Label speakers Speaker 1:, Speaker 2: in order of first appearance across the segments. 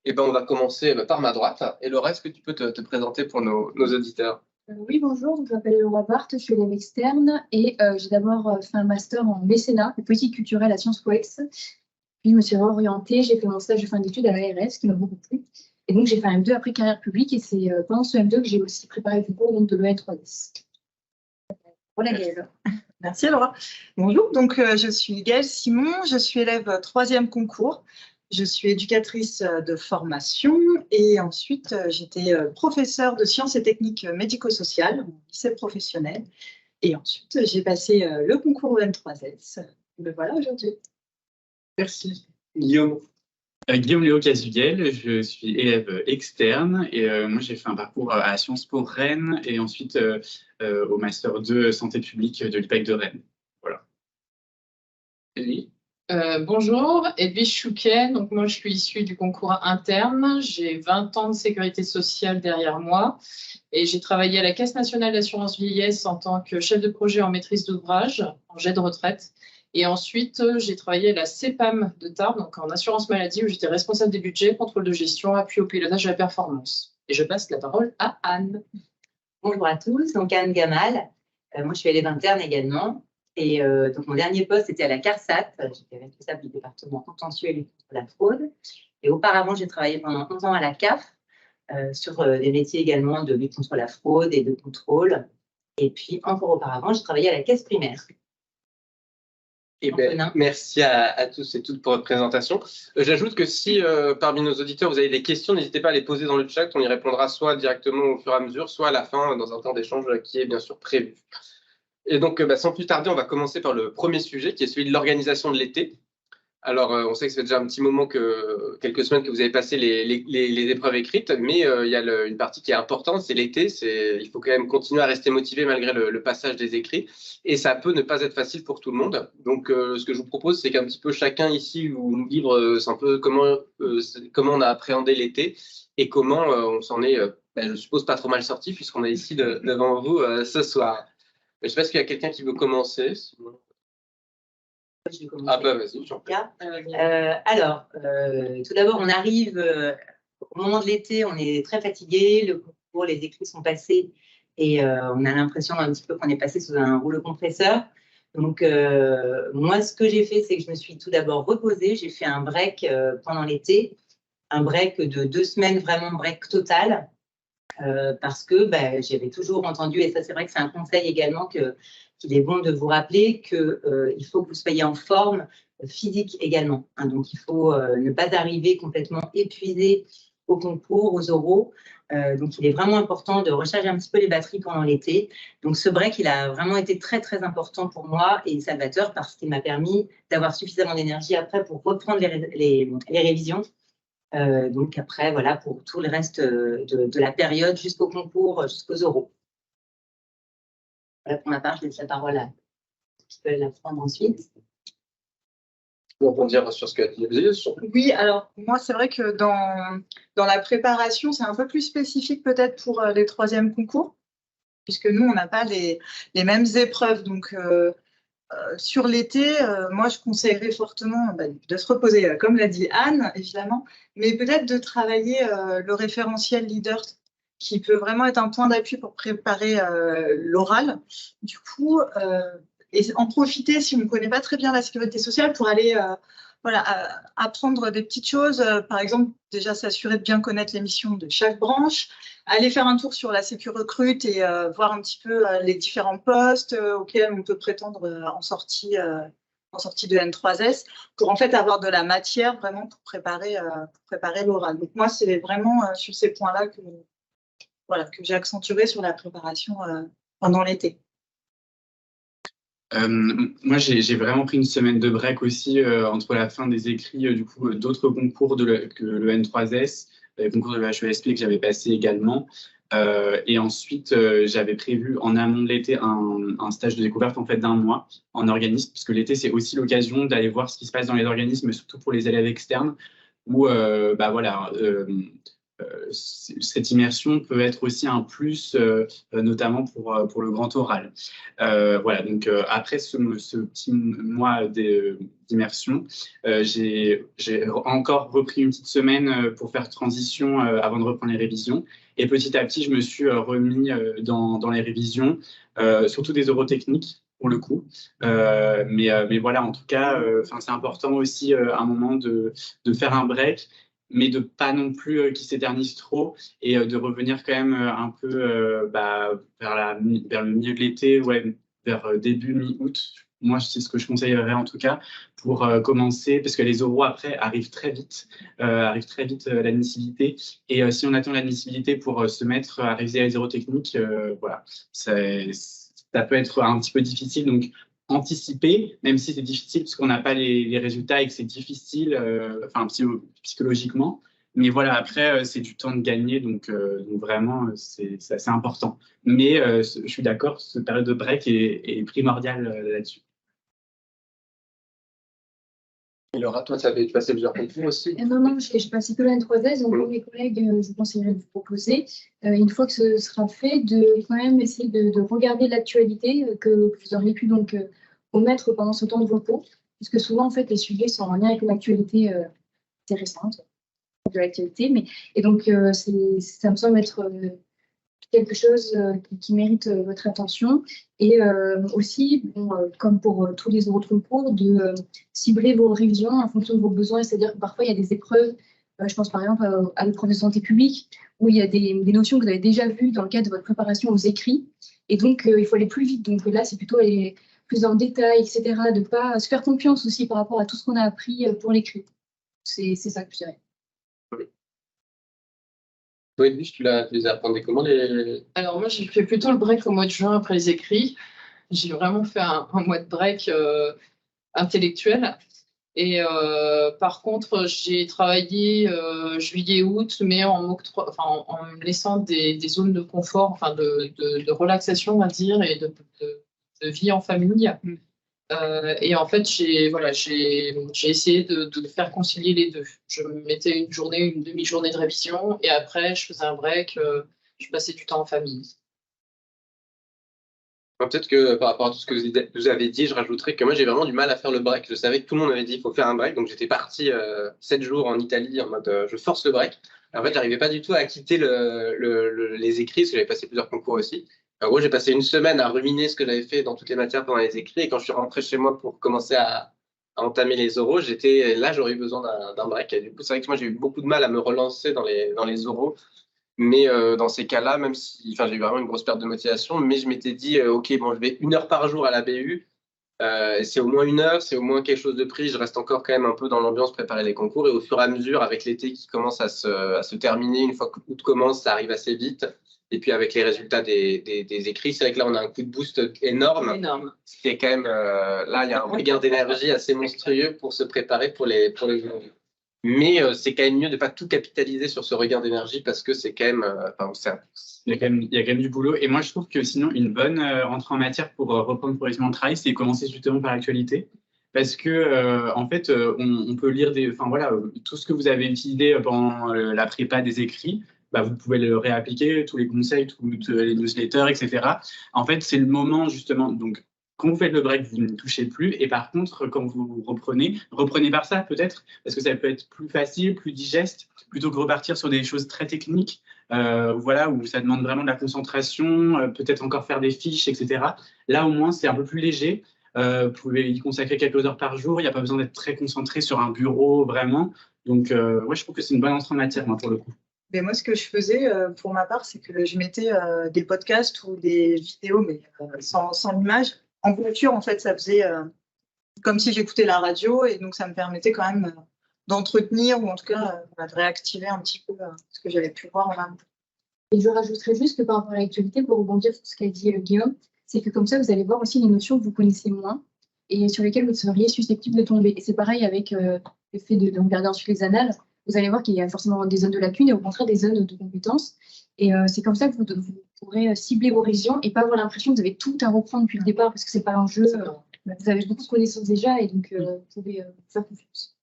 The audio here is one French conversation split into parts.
Speaker 1: Eh ben, on va commencer par ma droite. Et Laura, est-ce que tu peux te présenter pour nos auditeurs?
Speaker 2: Oui, bonjour, je m'appelle Laura Barthes, je suis élève externe et j'ai d'abord fait un master en mécénat et politique culturelle à Sciences Po Ex. Puis je me suis réorientée, j'ai fait mon stage de fin d'études à l'ARS qui m'a beaucoup plu. Et donc j'ai fait un M2 après carrière publique et c'est pendant ce M2 que j'ai aussi préparé le concours de l'EN3S. Voilà Gaëlle.
Speaker 3: Merci Laura. Bonjour, donc je suis Gaëlle Simon, je suis élève troisième concours. Je suis éducatrice de formation et ensuite j'étais professeure de sciences et techniques médico-sociales au lycée professionnel. Et ensuite j'ai passé le concours EN3S. Le voilà aujourd'hui.
Speaker 1: Merci. Guillaume.
Speaker 4: Guillaume Léo Casuguel, je suis élève externe et moi j'ai fait un parcours à Sciences Po Rennes et ensuite au Master 2 Santé publique de l'IPEC de Rennes. Voilà.
Speaker 1: Ellie.
Speaker 5: Bonjour, Edwige Chouquet. Donc moi, je suis issue du concours interne. J'ai 20 ans de sécurité sociale derrière moi et j'ai travaillé à la Caisse nationale d'assurance vieillesse en tant que chef de projet en maîtrise d'ouvrage, en jet de retraite. Et ensuite, j'ai travaillé à la CEPAM de Tarbes, donc en assurance maladie, où j'étais responsable des budgets, contrôle de gestion, appui au pilotage de la performance. Et je passe la parole à Anne.
Speaker 6: Bonjour à tous, donc Anne Gamal. Moi, je suis élève interne également. Et donc, mon dernier poste était à la CARSAT. J'étais responsable du département contentieux et lutte contre la fraude. Et auparavant, j'ai travaillé pendant 11 ans à la CAF sur des métiers également de lutte contre la fraude et de contrôle. Et puis, encore auparavant, j'ai travaillé à la caisse primaire.
Speaker 1: Eh ben, merci à tous et toutes pour votre présentation. J'ajoute que si parmi nos auditeurs vous avez des questions, n'hésitez pas à les poser dans le chat. On y répondra soit directement au fur et à mesure, soit à la fin dans un temps d'échange qui est bien sûr prévu. Et donc, sans plus tarder, on va commencer par le premier sujet qui est celui de l'organisation de l'été. Alors, on sait que ça fait déjà un petit moment, quelques semaines que vous avez passé les épreuves écrites, mais il y a une partie qui est importante, c'est l'été. Il faut quand même continuer à rester motivé malgré le passage des écrits. Et ça peut ne pas être facile pour tout le monde. Donc, ce que je vous propose, c'est qu'un petit peu chacun ici nous livre un peu comment on a appréhendé l'été et comment on s'en est, je suppose, pas trop mal sorti puisqu'on est ici devant vous ce soir. Je ne sais pas s'il y a quelqu'un qui veut commencer.
Speaker 6: Je vais commencer.
Speaker 1: Ah bah vas-y, j'en prie.
Speaker 6: Alors, tout d'abord, on arrive au moment de l'été, on est très fatigué, le concours, les écrits sont passés et on a l'impression un petit peu qu'on est passé sous un rouleau compresseur. Donc, moi, ce que j'ai fait, c'est que je me suis tout d'abord reposée. J'ai fait un break pendant l'été, un break de 2 semaines, vraiment break total. Parce que j'avais toujours entendu, et ça c'est vrai que c'est un conseil également qu'il est bon de vous rappeler qu'il faut que vous soyez en forme physique également. Hein, donc il faut ne pas arriver complètement épuisé au concours, aux oraux. Donc il est vraiment important de recharger un petit peu les batteries pendant l'été. Donc ce break, il a vraiment été très très important pour moi et salvateur parce qu'il m'a permis d'avoir suffisamment d'énergie après pour reprendre les révisions. Donc après, voilà, pour tout le reste de la période jusqu'au concours, jusqu'aux oraux. Voilà, pour ma part, je laisse la parole à qui peut la prendre ensuite.
Speaker 1: Pour rebondir sur ce que tu disais.
Speaker 3: Oui, alors moi, c'est vrai que dans la préparation, c'est un peu plus spécifique peut-être pour les troisièmes concours, puisque nous, on n'a pas les mêmes épreuves. Donc, sur l'été, moi, je conseillerais fortement de se reposer, comme l'a dit Anne, évidemment, mais peut-être de travailler le référentiel leader, qui peut vraiment être un point d'appui pour préparer l'oral. Du coup, et en profiter, si on ne connaît pas très bien la sécurité sociale, pour aller apprendre des petites choses. Par exemple, déjà s'assurer de bien connaître les missions de chaque branche, aller faire un tour sur la Sécu Recrute et voir un petit peu les différents postes auxquels on peut prétendre en sortie de N3S, pour en fait avoir de la matière vraiment pour préparer l'oral. Donc moi, c'est vraiment sur ces points-là que j'ai accentué sur la préparation pendant l'été.
Speaker 4: Moi, j'ai vraiment pris une semaine de break aussi entre la fin des écrits du coup d'autres concours que le N3S, le concours de l'HESP que j'avais passé également. Et ensuite, j'avais prévu en amont de l'été un stage de découverte en fait d'1 mois en organisme, puisque l'été, c'est aussi l'occasion d'aller voir ce qui se passe dans les organismes, surtout pour les élèves externes, où cette immersion peut être aussi un plus, notamment pour le grand oral. Voilà, donc après ce petit mois d'immersion, j'ai encore repris une petite semaine pour faire transition avant de reprendre les révisions. Et petit à petit, je me suis remis dans les révisions, surtout des oraux techniques pour le coup. Mais voilà, en tout cas, c'est important aussi à un moment de faire un break, mais de pas non plus qui s'éternise trop et de revenir quand même un peu vers le milieu de l'été, ouais, vers début mi-août. Moi, c'est ce que je conseillerais en tout cas pour commencer, parce que les oraux après arrivent très vite l'admissibilité. Et si on attend l'admissibilité pour se mettre à réviser les oraux techniques, voilà, ça peut être un petit peu difficile. Donc, anticiper, même si c'est difficile parce qu'on n'a pas les résultats et que c'est difficile, psychologiquement. Mais voilà, après, c'est du temps de gagner, donc vraiment, c'est assez important. Mais je suis d'accord, cette période de break est primordiale là-dessus.
Speaker 1: Et Laura, toi, tu avais passé plusieurs concours aussi?
Speaker 2: Non, j'ai passé que la N3S, donc pour mes collègues, je conseillerais de vous proposer, une fois que ce sera fait, de quand même essayer de regarder l'actualité que vous auriez pu donc omettre pendant ce temps de repos, puisque souvent, en fait, les sujets sont en lien avec l'actualité intéressante de l'actualité, et donc ça me semble être quelque chose qui mérite votre attention. Et aussi, comme pour tous les autres concours, de cibler vos révisions en fonction de vos besoins. C'est-à-dire que parfois, il y a des épreuves, je pense par exemple à l'épreuve de santé publique, où il y a des notions que vous avez déjà vues dans le cadre de votre préparation aux écrits. Et donc, il faut aller plus vite. Donc là, c'est plutôt aller plus dans le détail, etc. De ne pas se faire confiance aussi par rapport à tout ce qu'on a appris pour l'écrit. C'est ça que je dirais.
Speaker 1: Toi, Edwige, tu les as appris comment les...
Speaker 5: Alors moi, j'ai fait plutôt le break au mois de juin après les écrits. J'ai vraiment fait un mois de break intellectuel. Et par contre, j'ai travaillé juillet-août, mais en me laissant des zones de confort, de relaxation, on va dire, et de vie en famille. Et en fait, j'ai essayé de faire concilier les deux. Je me mettais une demi-journée de révision, et après, je faisais un break, je passais du temps en famille.
Speaker 1: Peut-être que par rapport à tout ce que vous avez dit, je rajouterais que moi, j'ai vraiment du mal à faire le break. Je savais que tout le monde m'avait dit qu'il faut faire un break, donc j'étais parti 7 jours en Italie en mode je force le break. En fait, j'arrivais pas du tout à quitter les écrits, parce que j'avais passé plusieurs concours aussi. En gros, j'ai passé une semaine à ruminer ce que j'avais fait dans toutes les matières pendant les écrits, et quand je suis rentré chez moi pour commencer à entamer les oraux, j'aurais eu besoin d'un break. Et du coup, c'est vrai que moi, j'ai eu beaucoup de mal à me relancer dans les oraux. Mais dans ces cas-là, même si j'ai eu vraiment une grosse perte de motivation, mais je m'étais dit, OK, bon, je vais 1 heure par jour à la BU. C'est au moins 1 heure, c'est au moins quelque chose de pris. Je reste encore quand même un peu dans l'ambiance, préparer les concours. Et au fur et à mesure, avec l'été qui commence à se terminer, une fois que août commence, ça arrive assez vite. Et puis avec les résultats des écrits, c'est vrai que là, on a un coup de boost énorme. C'est quand même, là, il y a un regain d'énergie assez monstrueux pour se préparer pour les mais c'est quand même mieux de ne pas tout capitaliser sur ce regain d'énergie, parce que c'est quand même,
Speaker 4: il y a quand même du boulot. Et moi, je trouve que sinon, une bonne entrée en matière pour reprendre progressivement le travail, c'est commencer justement par l'actualité. Parce que, en fait, on peut lire tout ce que vous avez utilisé pendant la prépa des écrits, vous pouvez le réappliquer, tous les conseils, toutes les newsletters, etc. En fait, c'est le moment justement. Donc, quand vous faites le break, vous ne touchez plus. Et par contre, quand vous reprenez par ça peut-être, parce que ça peut être plus facile, plus digeste, plutôt que repartir sur des choses très techniques, où ça demande vraiment de la concentration, peut-être encore faire des fiches, etc. Là, au moins, c'est un peu plus léger. Vous pouvez y consacrer quelques heures par jour. Il n'y a pas besoin d'être très concentré sur un bureau, vraiment. Donc, je trouve que c'est une bonne entrée en matière, moi, pour le coup.
Speaker 3: Mais moi, ce que je faisais pour ma part, c'est que je mettais des podcasts ou des vidéos, mais sans l'image. En voiture, en fait, ça faisait comme si j'écoutais la radio, et donc ça me permettait quand même d'entretenir, ou en tout cas de réactiver un petit peu ce que j'avais pu voir en même temps.
Speaker 2: Et je rajouterais juste que par rapport à l'actualité, pour rebondir sur ce qu'a dit Guillaume, c'est que comme ça, vous allez voir aussi les notions que vous connaissez moins et sur lesquelles vous seriez susceptible de tomber. Et c'est pareil avec le fait de regarder ensuite les annales. Vous allez voir qu'il y a forcément des zones de lacunes et au contraire des zones de compétences. Et c'est comme ça que vous pourrez cibler vos révisions et pas avoir l'impression que vous avez tout à reprendre depuis le départ, parce que c'est pas un jeu. Vous avez beaucoup de connaissances déjà, et donc vous pouvez faire confiance.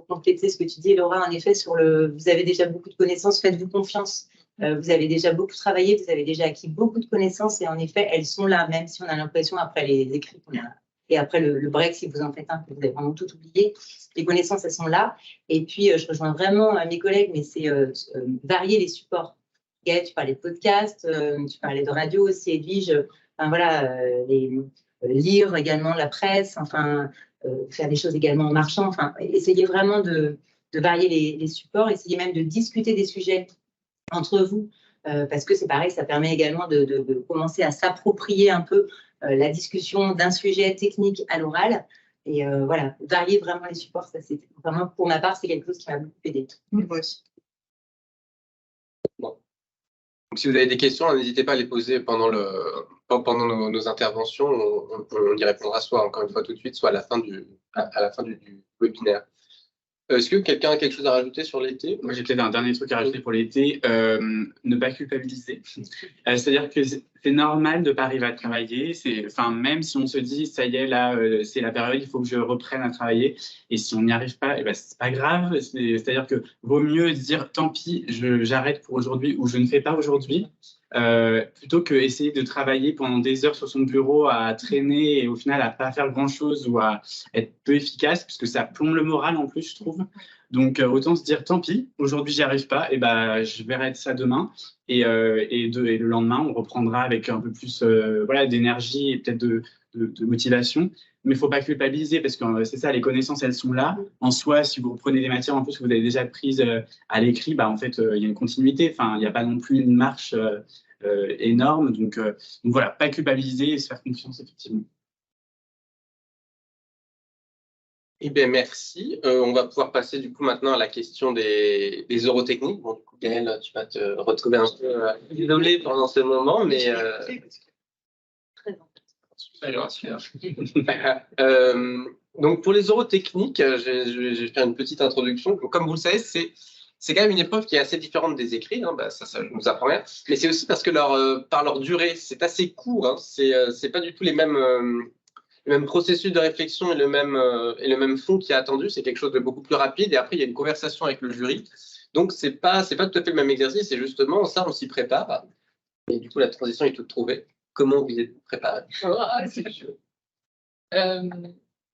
Speaker 6: pour compléter ce que tu dis, Laura, en effet, vous avez déjà beaucoup de connaissances, faites-vous confiance. Vous avez déjà beaucoup travaillé, vous avez déjà acquis beaucoup de connaissances et en effet, elles sont là, même si on a l'impression, après les écrits qu'on a, et après le break, si vous en faites un, que vous avez vraiment tout oublié, les connaissances, elles sont là. Et puis, je rejoins vraiment mes collègues, mais c'est varier les supports. Gaëlle, tu parlais de podcast, tu parlais de radio aussi, Edwige, enfin voilà, lire également la presse, enfin, faire des choses également en marchant, enfin, essayer vraiment de varier les supports, essayer même de discuter des sujets entre vous, parce que c'est pareil, ça permet également de commencer à s'approprier un peu la discussion d'un sujet technique à l'oral. Et voilà, varier vraiment les supports, ça c'est vraiment, pour ma part, c'est quelque chose qui m'a beaucoup aidé.
Speaker 3: Moi aussi.
Speaker 1: Bon. Donc, si vous avez des questions, n'hésitez pas à les poser pendant nos interventions. On y répondra soit encore une fois tout de suite, soit à la fin du webinaire. Est-ce que quelqu'un a quelque chose à rajouter sur l'été?
Speaker 4: Moi, j'ai peut-être un dernier truc à rajouter pour l'été, ne pas culpabiliser. C'est-à-dire que c'est normal de ne pas arriver à travailler. Enfin, même si on se dit, ça y est, là, c'est la période, il faut que je reprenne à travailler. Et si on n'y arrive pas, eh ben, c'est pas grave. C'est-à-dire que vaut mieux dire, tant pis, j'arrête pour aujourd'hui ou je ne fais pas aujourd'hui. Plutôt que essayer de travailler pendant des heures sur son bureau à traîner et au final à pas faire grand-chose ou à être peu efficace, puisque ça plombe le moral en plus, je trouve. Donc autant se dire tant pis, aujourd'hui j'y arrive pas, et ben je verrai ça demain et le lendemain on reprendra avec un peu plus voilà, d'énergie et peut-être de motivation. Mais il faut pas culpabiliser parce que c'est ça, les connaissances elles sont là. En soi, si vous reprenez des matières en plus que vous avez déjà prises à l'écrit, bah en fait il y a une continuité. Enfin, il n'y a pas non plus une marche énorme. Donc voilà, pas culpabiliser et se faire confiance, effectivement.
Speaker 1: Eh bien, merci. On va pouvoir passer du coup maintenant à la question des eurotechniques. Bon, du coup, Gaëlle, tu vas te retrouver un peu isolée pendant ce moment, mais donc pour les eurotechniques, je vais faire une petite introduction. Donc, comme vous le savez, c'est quand même une épreuve qui est assez différente des écrits, hein, bah, ça je nous apprends rien. Mais c'est aussi parce que par leur durée, c'est assez court. Hein, c'est pas du tout le même processus de réflexion et le même fond qui est attendu. C'est quelque chose de beaucoup plus rapide. Et après, il y a une conversation avec le jury. Donc, c'est pas tout à fait le même exercice. C'est justement ça, on s'y prépare. Et du coup, la transition est toute trouvée. Comment vous êtes préparé?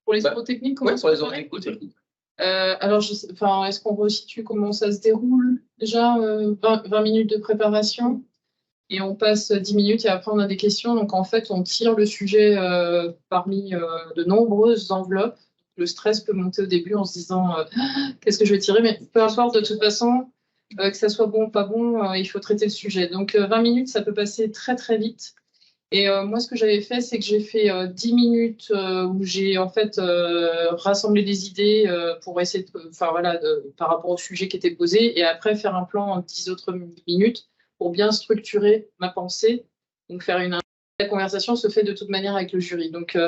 Speaker 5: Pour les eurotechniques, comment
Speaker 1: pour les eurotechniques.
Speaker 5: Alors, est-ce qu'on resitue comment ça se déroule? Déjà, 20 minutes de préparation et on passe 10 minutes et après on a des questions. Donc, en fait, on tire le sujet parmi de nombreuses enveloppes. Le stress peut monter au début en se disant qu'est-ce que je vais tirer? Mais peu importe, de toute façon, que ça soit bon ou pas bon, il faut traiter le sujet. Donc, 20 minutes, ça peut passer très, très vite. Et moi, ce que j'avais fait, c'est que j'ai fait 10 minutes où j'ai en fait rassemblé des idées pour essayer par rapport au sujet qui était posé, et après faire un plan en 10 autres minutes pour bien structurer ma pensée. Donc la conversation se fait de toute manière avec le jury. Donc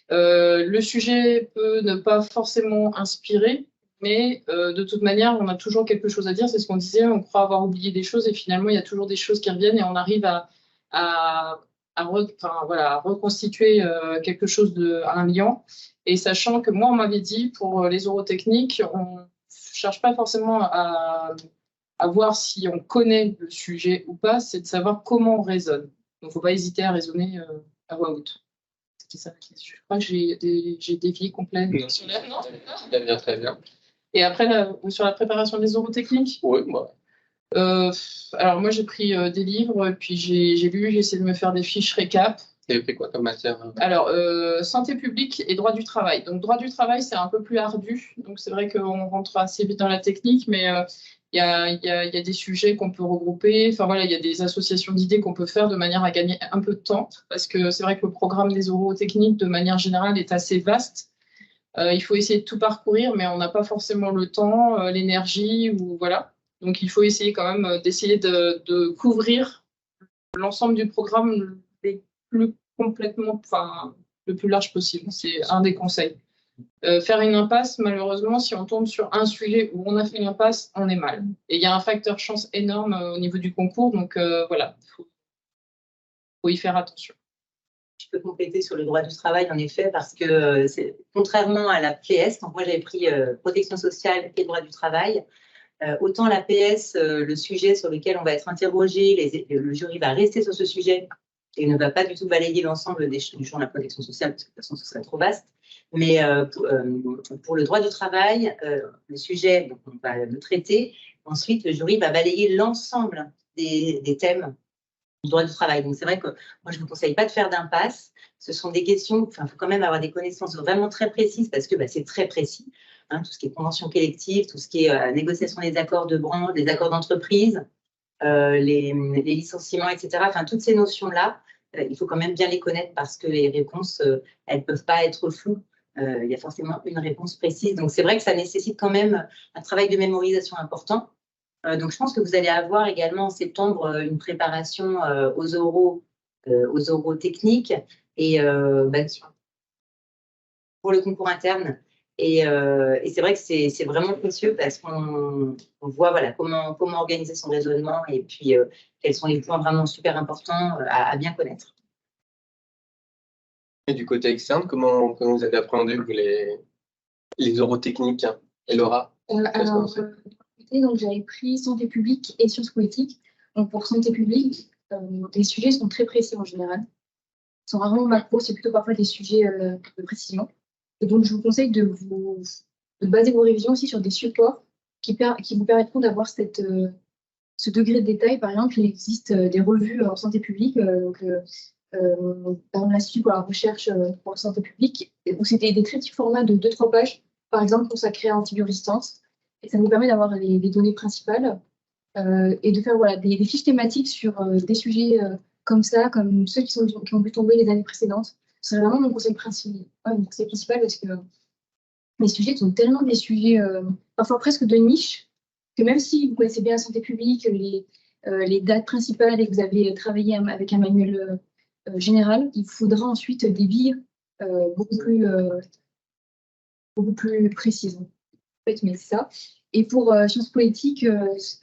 Speaker 5: le sujet peut ne pas forcément inspirer, mais de toute manière, on a toujours quelque chose à dire. C'est ce qu'on disait, on croit avoir oublié des choses et finalement, il y a toujours des choses qui reviennent et on arrive à reconstituer quelque chose un lien. Et sachant que moi, on m'avait dit, pour les eurotechniques, on ne cherche pas forcément à voir si on connaît le sujet ou pas, c'est de savoir comment on raisonne. Donc, il ne faut pas hésiter à raisonner à voix haute. Ça. Je crois que j'ai dévié complètement sur l'air. Non,
Speaker 1: très bien, très bien.
Speaker 5: Et après, sur la préparation des eurotechniques?
Speaker 1: Oui, moi.
Speaker 5: Alors moi j'ai pris des livres, puis j'ai lu, j'ai essayé de me faire des fiches récap.
Speaker 1: Et fait quoi comme matière?
Speaker 5: Alors santé publique et droit du travail. Donc droit du travail c'est un peu plus ardu, donc c'est vrai qu'on rentre assez vite dans la technique, mais il y a des sujets qu'on peut regrouper. Enfin voilà, il y a des associations d'idées qu'on peut faire de manière à gagner un peu de temps, parce que c'est vrai que le programme des eurotechniques de manière générale est assez vaste. Il faut essayer de tout parcourir, mais on n'a pas forcément le temps, l'énergie ou voilà. Donc, il faut essayer quand même d'essayer de couvrir l'ensemble du programme le plus large possible. C'est un des conseils. Faire une impasse, malheureusement, si on tombe sur un sujet où on a fait une impasse, on est mal. Et il y a un facteur chance énorme au niveau du concours. Donc, voilà, il faut y faire attention.
Speaker 6: Je peux compléter sur le droit du travail, en effet, parce que contrairement à la PS, donc moi j'avais pris protection sociale et droit du travail, autant la PS, le sujet sur lequel on va être interrogé, le jury va rester sur ce sujet et ne va pas du tout balayer l'ensemble du champ de la protection sociale, parce que de toute façon ce serait trop vaste. Mais pour le droit du travail, le sujet, donc on va le traiter. Ensuite, le jury va balayer l'ensemble des thèmes du droit du travail. Donc, c'est vrai que moi, je ne vous conseille pas de faire d'impasse. Ce sont des questions, il faut quand même avoir des connaissances vraiment très précises parce que c'est très précis. Hein, tout ce qui est convention collective, tout ce qui est négociation des accords de branche, des accords d'entreprise, les licenciements, etc. Enfin, toutes ces notions-là, il faut quand même bien les connaître parce que les réponses, elles ne peuvent pas être floues. Il y a forcément une réponse précise. Donc, c'est vrai que ça nécessite quand même un travail de mémorisation important. Donc, je pense que vous allez avoir également en septembre une préparation aux oraux techniques et pour le concours interne. Et c'est vrai que c'est vraiment précieux parce qu'on voit voilà, comment organiser son raisonnement et puis quels sont les points vraiment super importants à bien connaître.
Speaker 1: Et du côté externe, comment vous avez appréhendé les oraux techniques et l'aura?
Speaker 2: Donc, j'avais pris santé publique et sciences politiques. Donc, pour santé publique, les sujets sont très précis en général. Ils sont rarement macro, c'est plutôt parfois des sujets de précision. Et donc, je vous conseille de baser vos révisions aussi sur des supports qui vous permettront d'avoir ce degré de détail. Par exemple, il existe des revues en santé publique, par l'Institut pour la recherche pour la santé publique, où c'était des très petits formats de 2-3 pages, par exemple, consacrés à l'antibiorésistance. Et ça nous permet d'avoir les données principales et de faire voilà, des fiches thématiques sur des sujets comme ça, comme ceux qui ont pu tomber les années précédentes. C'est vraiment mon conseil principal parce que les sujets sont tellement des sujets parfois presque de niche que même si vous connaissez bien la santé publique, les dates principales et que vous avez travaillé avec un manuel général, il faudra ensuite des billes beaucoup plus précises. En fait, mais c'est ça. Et pour sciences politiques,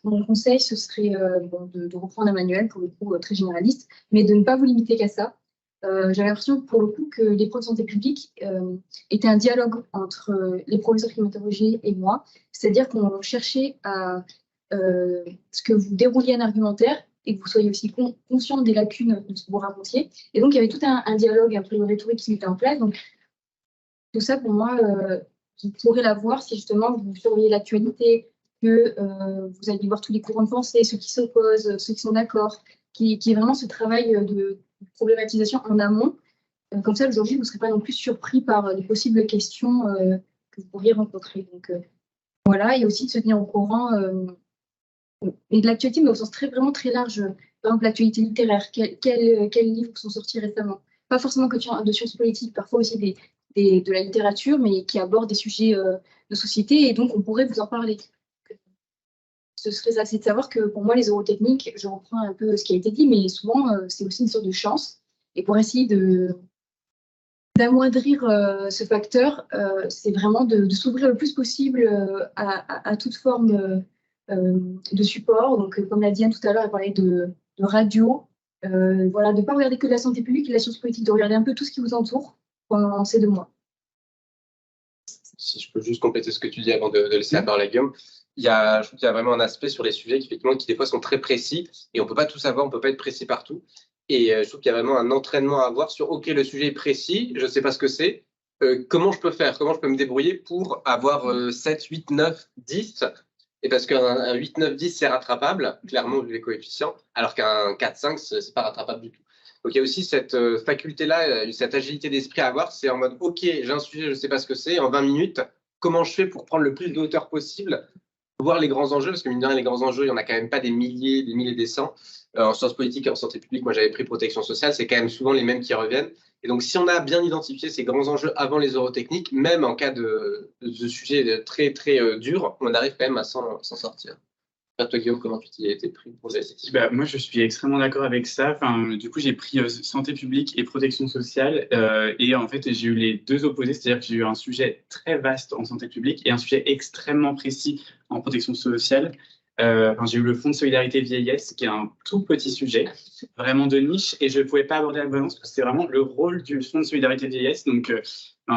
Speaker 2: mon conseil, ce serait de reprendre un manuel, pour le coup, très généraliste, mais de ne pas vous limiter qu'à ça. J'avais l'impression, pour le coup, que les profs de santé publique étaient un dialogue entre les professeurs qui m'interrogeaient et moi, c'est-à-dire qu'on cherchait à ce que vous dérouliez un argumentaire et que vous soyez aussi conscient des lacunes de ce que vous racontiez. Et donc, il y avait tout un dialogue, un peu de rhétorique qui était en place. Donc, tout ça, pour moi, vous pourrez l'avoir si justement vous surveillez l'actualité, que vous allez voir tous les courants de pensée, ceux qui s'opposent, ceux qui sont d'accord, qui est vraiment ce travail de problématisation en amont. Comme ça, aujourd'hui, vous ne serez pas non plus surpris par les possibles questions que vous pourriez rencontrer. Donc, voilà, et aussi de se tenir au courant et de l'actualité, mais au sens vraiment très large. Par exemple, l'actualité littéraire, quels livres sont sortis récemment? Pas forcément que de sciences politiques, parfois aussi de la littérature, mais qui abordent des sujets de société, et donc on pourrait vous en parler. Ce serait ça, c'est de savoir que pour moi, les oraux techniques, je reprends un peu ce qui a été dit, mais souvent, c'est aussi une sorte de chance. Et pour essayer d'amoindrir ce facteur, c'est vraiment de s'ouvrir le plus possible à toute forme de support. Donc, comme l'a dit Anne tout à l'heure, elle parlait de radio. Voilà, de ne pas regarder que la santé publique et la science politique, de regarder un peu tout ce qui vous entoure pendant ces 2 mois.
Speaker 1: Si je peux juste compléter ce que tu dis avant de laisser la parole à Guillaume. Je trouve qu'il y a vraiment un aspect sur les sujets qui des fois sont très précis et on ne peut pas tout savoir, on ne peut pas être précis partout. Et je trouve qu'il y a vraiment un entraînement à avoir sur OK, le sujet est précis, je ne sais pas ce que c'est, comment je peux faire, comment je peux me débrouiller pour avoir 7, 8, 9, 10. Et parce qu'un 8, 9, 10, c'est rattrapable, clairement, vu les coefficients, alors qu'un 4, 5, ce n'est pas rattrapable du tout. Donc il y a aussi cette faculté-là, cette agilité d'esprit à avoir, c'est en mode OK, j'ai un sujet, je ne sais pas ce que c'est, en 20 minutes, comment je fais pour prendre le plus de hauteur possible, voir les grands enjeux, parce que mine de rien, les grands enjeux, il n'y en a quand même pas des milliers, des cents. En sciences politiques et en santé publique, moi j'avais pris protection sociale, c'est quand même souvent les mêmes qui reviennent. Et donc si on a bien identifié ces grands enjeux avant les oraux techniques, même en cas de sujet très dur, on arrive quand même à s'en sortir. Toi, Guillaume, comment tu t'y as été pris pour
Speaker 4: moi, je suis extrêmement d'accord avec ça. Du coup, j'ai pris santé publique et protection sociale. Et en fait, j'ai eu les 2 opposés. C'est-à-dire que j'ai eu un sujet très vaste en santé publique et un sujet extrêmement précis en protection sociale. J'ai eu le fonds de solidarité vieillesse, qui est un tout petit sujet, vraiment de niche, et je ne pouvais pas aborder la gouvernance parce que c'était vraiment le rôle du fonds de solidarité vieillesse. Donc,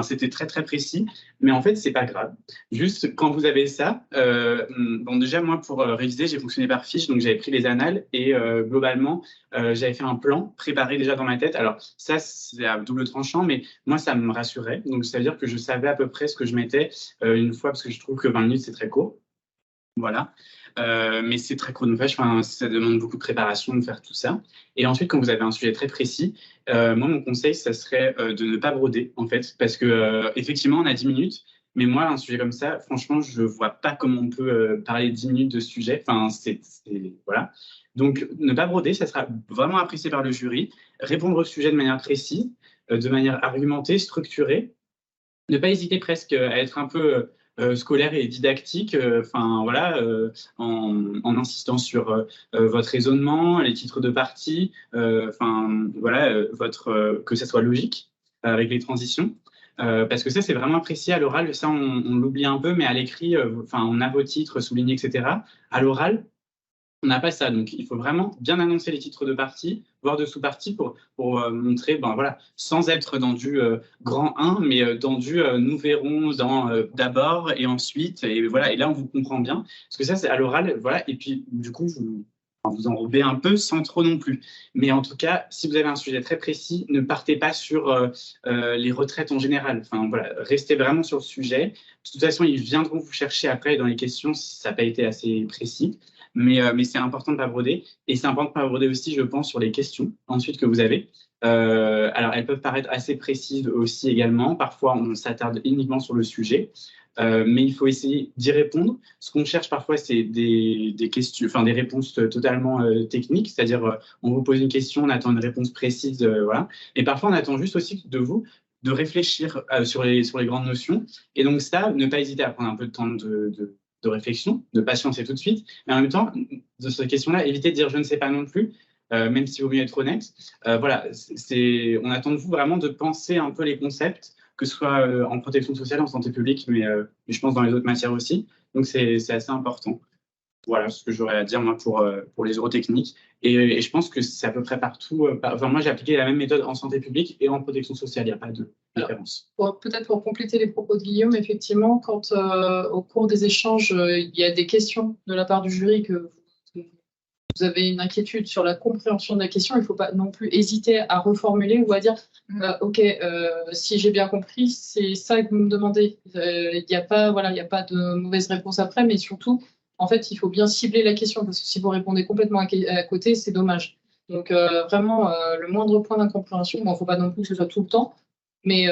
Speaker 4: c'était très, très précis. Mais en fait, c'est pas grave. Juste, quand vous avez ça, bon, déjà, moi, pour réviser, j'ai fonctionné par fiche, donc j'avais pris les annales et globalement, j'avais fait un plan préparé déjà dans ma tête. Alors, ça, c'est à double tranchant, mais moi, ça me rassurait. Donc, ça veut dire que je savais à peu près ce que je mettais une fois, parce que je trouve que 20 minutes, c'est très court. Voilà. Mais c'est très chronophage, ça demande beaucoup de préparation de faire tout ça. Et ensuite, quand vous avez un sujet très précis, moi, mon conseil, ça serait de ne pas broder, en fait, parce que effectivement, on a 10 minutes, mais moi, un sujet comme ça, franchement, je vois pas comment on peut parler 10 minutes de ce sujet. Voilà. Donc, ne pas broder, ça sera vraiment apprécié par le jury. Répondre au sujet de manière précise, de manière argumentée, structurée. Ne pas hésiter presque à être un peu scolaire et didactique, en insistant sur votre raisonnement, les titres de partie, que ça soit logique avec les transitions. Parce que ça, c'est vraiment apprécié à l'oral. Ça, on l'oublie un peu, mais à l'écrit, on a vos titres soulignés, etc. À l'oral, on n'a pas ça. Donc, il faut vraiment bien annoncer les titres de partie, voire de sous-partie pour montrer, sans être dans du grand 1, mais dans du nous verrons dans d'abord et ensuite. Et voilà. Et là, on vous comprend bien. Parce que ça, c'est à l'oral. Voilà. Et puis, du coup, vous enrobez un peu sans trop non plus. Mais en tout cas, si vous avez un sujet très précis, ne partez pas sur les retraites en général. Restez vraiment sur le sujet. De toute façon, ils viendront vous chercher après dans les questions si ça n'a pas été assez précis. Mais c'est important de ne pas broder. Et c'est important de ne pas broder aussi, je pense, sur les questions ensuite que vous avez. Alors, elles peuvent paraître assez précises aussi également. Parfois, on s'attarde uniquement sur le sujet. Mais il faut essayer d'y répondre. Ce qu'on cherche parfois, c'est des questions, des réponses totalement techniques. C'est-à-dire, on vous pose une question, on attend une réponse précise. Voilà. Et parfois, on attend juste aussi de vous de réfléchir sur les grandes notions. Et donc, ça, ne pas hésiter à prendre un peu de temps de réflexion, de patienter tout de suite, mais en même temps, de cette question-là, éviter de dire je ne sais pas non plus, même s'il vaut mieux être honnête. On attend de vous vraiment de penser un peu les concepts, que ce soit en protection sociale, en santé publique, mais je pense dans les autres matières aussi. Donc, c'est assez important. Voilà ce que j'aurais à dire moi pour les eurotechniques. Et je pense que c'est à peu près partout. Moi, j'ai appliqué la même méthode en santé publique et en protection sociale. Il n'y a pas de différence.
Speaker 5: Peut-être pour compléter les propos de Guillaume, effectivement, quand au cours des échanges, il y a des questions de la part du jury que vous avez une inquiétude sur la compréhension de la question, il ne faut pas non plus hésiter à reformuler ou à dire OK, si j'ai bien compris, c'est ça que vous me demandez. Il n'y a pas de mauvaise réponse après, mais surtout, en fait, il faut bien cibler la question parce que si vous répondez complètement à côté, c'est dommage. Donc, vraiment, le moindre point d'incompréhension, il ne faut pas non plus que ce soit tout le temps, mais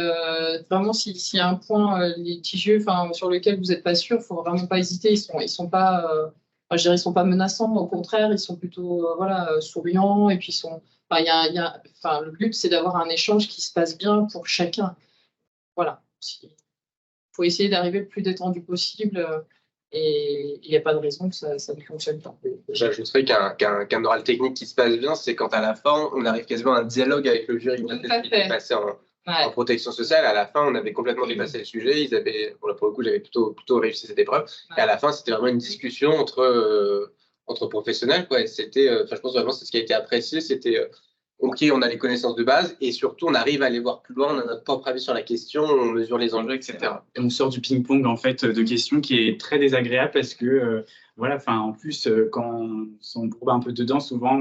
Speaker 5: vraiment, s'il y a un point litigieux sur lequel vous n'êtes pas sûr, il ne faut vraiment pas hésiter. Ils sont pas, je dirais, ils sont pas menaçants, au contraire, ils sont plutôt souriants et puis le but, c'est d'avoir un échange qui se passe bien pour chacun. Voilà. Il faut essayer d'arriver le plus détendu possible. Et il n'y a pas de raison que ça ne fonctionne pas.
Speaker 1: J'ajouterais qu'un oral technique qui se passe bien, c'est quand à la fin, on arrive quasiment à un dialogue avec le jury. Qui est passé en protection sociale. À la fin, on avait complètement dépassé le sujet. Pour le coup, j'avais plutôt réussi cette épreuve. Et à la fin, c'était vraiment une discussion entre professionnels. Et c'était, je pense vraiment que c'est ce qui a été apprécié. C'était OK, on a les connaissances de base et surtout, on arrive à aller voir plus loin. On a notre propre avis sur la question, on mesure les enjeux, etc.
Speaker 4: Et on sort du ping-pong en fait de questions qui est très désagréable parce que en plus quand on bourbe un peu dedans, souvent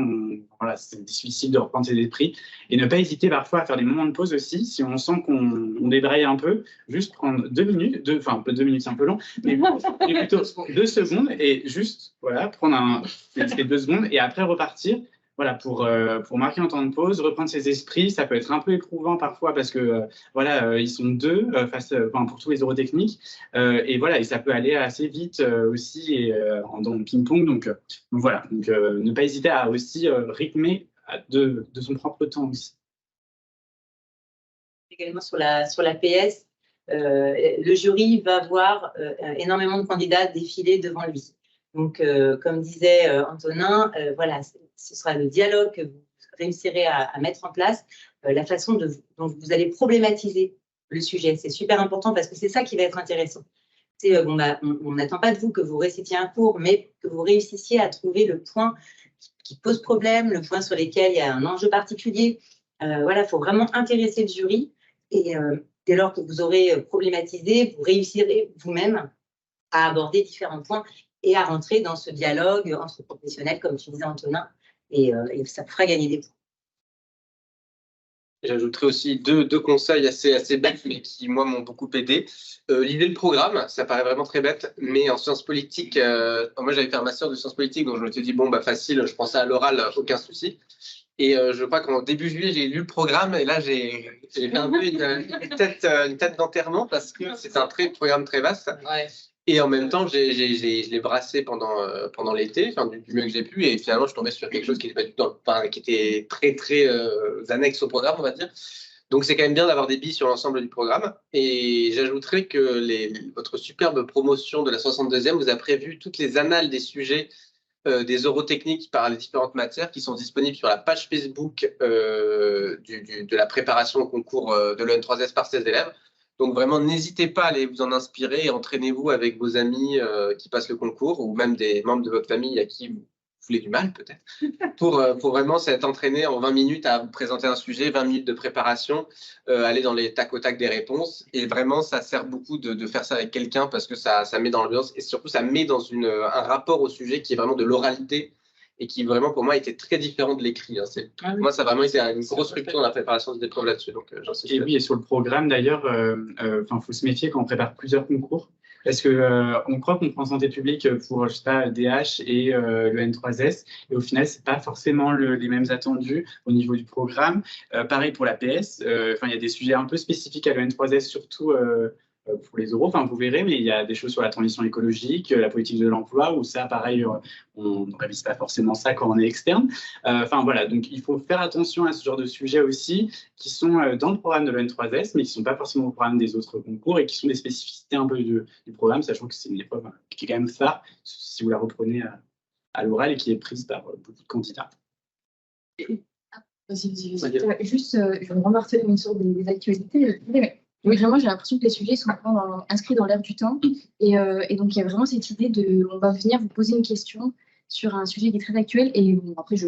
Speaker 4: c'est difficile de reprendre ses esprits et ne pas hésiter parfois à faire des moments de pause aussi. Si on sent qu'on débraye un peu, juste prendre 2 minutes, 2 minutes c'est un peu long, mais plutôt 2 secondes et juste prendre ces 2 secondes et après repartir. Pour marquer un temps de pause, reprendre ses esprits, ça peut être un peu éprouvant parfois parce que ils sont 2 pour tous les eurotechniques et ça peut aller assez vite aussi et dans le ping-pong donc ne pas hésiter à aussi rythmer de son propre temps aussi.
Speaker 6: Également sur la PS, le jury va voir énormément de candidats défiler devant lui. Donc, comme disait Antonin, ce sera le dialogue que vous réussirez à mettre en place, la façon dont vous allez problématiser le sujet. C'est super important parce que c'est ça qui va être intéressant. on n'attend pas de vous que vous récitiez un cours, mais que vous réussissiez à trouver le point qui pose problème, le point sur lequel il y a un enjeu particulier. Voilà, il faut vraiment intéresser le jury. Et dès lors que vous aurez problématisé, vous réussirez vous-même à aborder différents points et à rentrer dans ce dialogue entre professionnels, comme tu disais, Antonin, et ça fera gagner des points.
Speaker 1: J'ajouterai aussi deux conseils assez bêtes, mais qui, moi, m'ont beaucoup aidé. L'idée de programme, ça paraît vraiment très bête, mais en sciences politiques, moi, j'avais fait un master de sciences politiques, donc je me suis dit, bon, bah, facile, je prends ça à l'oral, aucun souci. Et je crois qu'en début juillet, j'ai lu le programme, et là, j'ai fait un peu une tête d'enterrement, parce que c'est un programme très vaste.
Speaker 5: Ouais.
Speaker 1: Et en même temps, je l'ai brassé pendant l'été, enfin, du mieux que j'ai pu, et finalement, je suis tombé sur quelque chose qui était pas du tout qui était très annexe au programme, on va dire. Donc, c'est quand même bien d'avoir des billes sur l'ensemble du programme. Et j'ajouterais que votre superbe promotion de la 62e vous a prévu toutes les annales des sujets des oraux techniques par les différentes matières qui sont disponibles sur la page Facebook de la préparation au concours de l'EN3S par ses élèves. Donc vraiment, n'hésitez pas à aller vous en inspirer et entraînez-vous avec vos amis qui passent le concours ou même des membres de votre famille à qui vous voulez du mal peut-être, pour vraiment s'être entraîné en 20 minutes à vous présenter un sujet, 20 minutes de préparation, aller dans les tac au tac des réponses. Et vraiment, ça sert beaucoup de faire ça avec quelqu'un parce que ça met dans l'ambiance et surtout, ça met dans un rapport au sujet qui est vraiment de l'oralité et qui vraiment pour moi était très différent de l'écrit. Hein. Moi, ça a vraiment été une grosse rupture dans la préparation des épreuves là-dessus. Donc,
Speaker 4: et oui, et sur le programme d'ailleurs, faut se méfier quand on prépare plusieurs concours. Parce que on croit qu'on prend santé publique pour, je sais pas, DH et le N3S, et au final, c'est pas forcément les mêmes attendus au niveau du programme. Pareil pour la PS, il y a des sujets un peu spécifiques à le N3S, surtout pour les oraux. Enfin, vous verrez, mais il y a des choses sur la transition écologique, la politique de l'emploi, où ça, pareil, on ne révise pas forcément ça quand on est externe. Voilà, donc il faut faire attention à ce genre de sujets aussi, qui sont dans le programme de l'EN3S, mais qui ne sont pas forcément au programme des autres concours et qui sont des spécificités un peu du programme, sachant que c'est une épreuve qui est quand même phare, si vous la reprenez à l'oral et qui est prise par beaucoup de candidats.
Speaker 5: Vas-y.
Speaker 2: Juste, je me remarque une sorte des actualités. Oui, vraiment, j'ai l'impression que les sujets sont vraiment inscrits dans l'air du temps. Et donc, il y a vraiment cette idée on va venir vous poser une question sur un sujet qui est très actuel. Et bon, après, je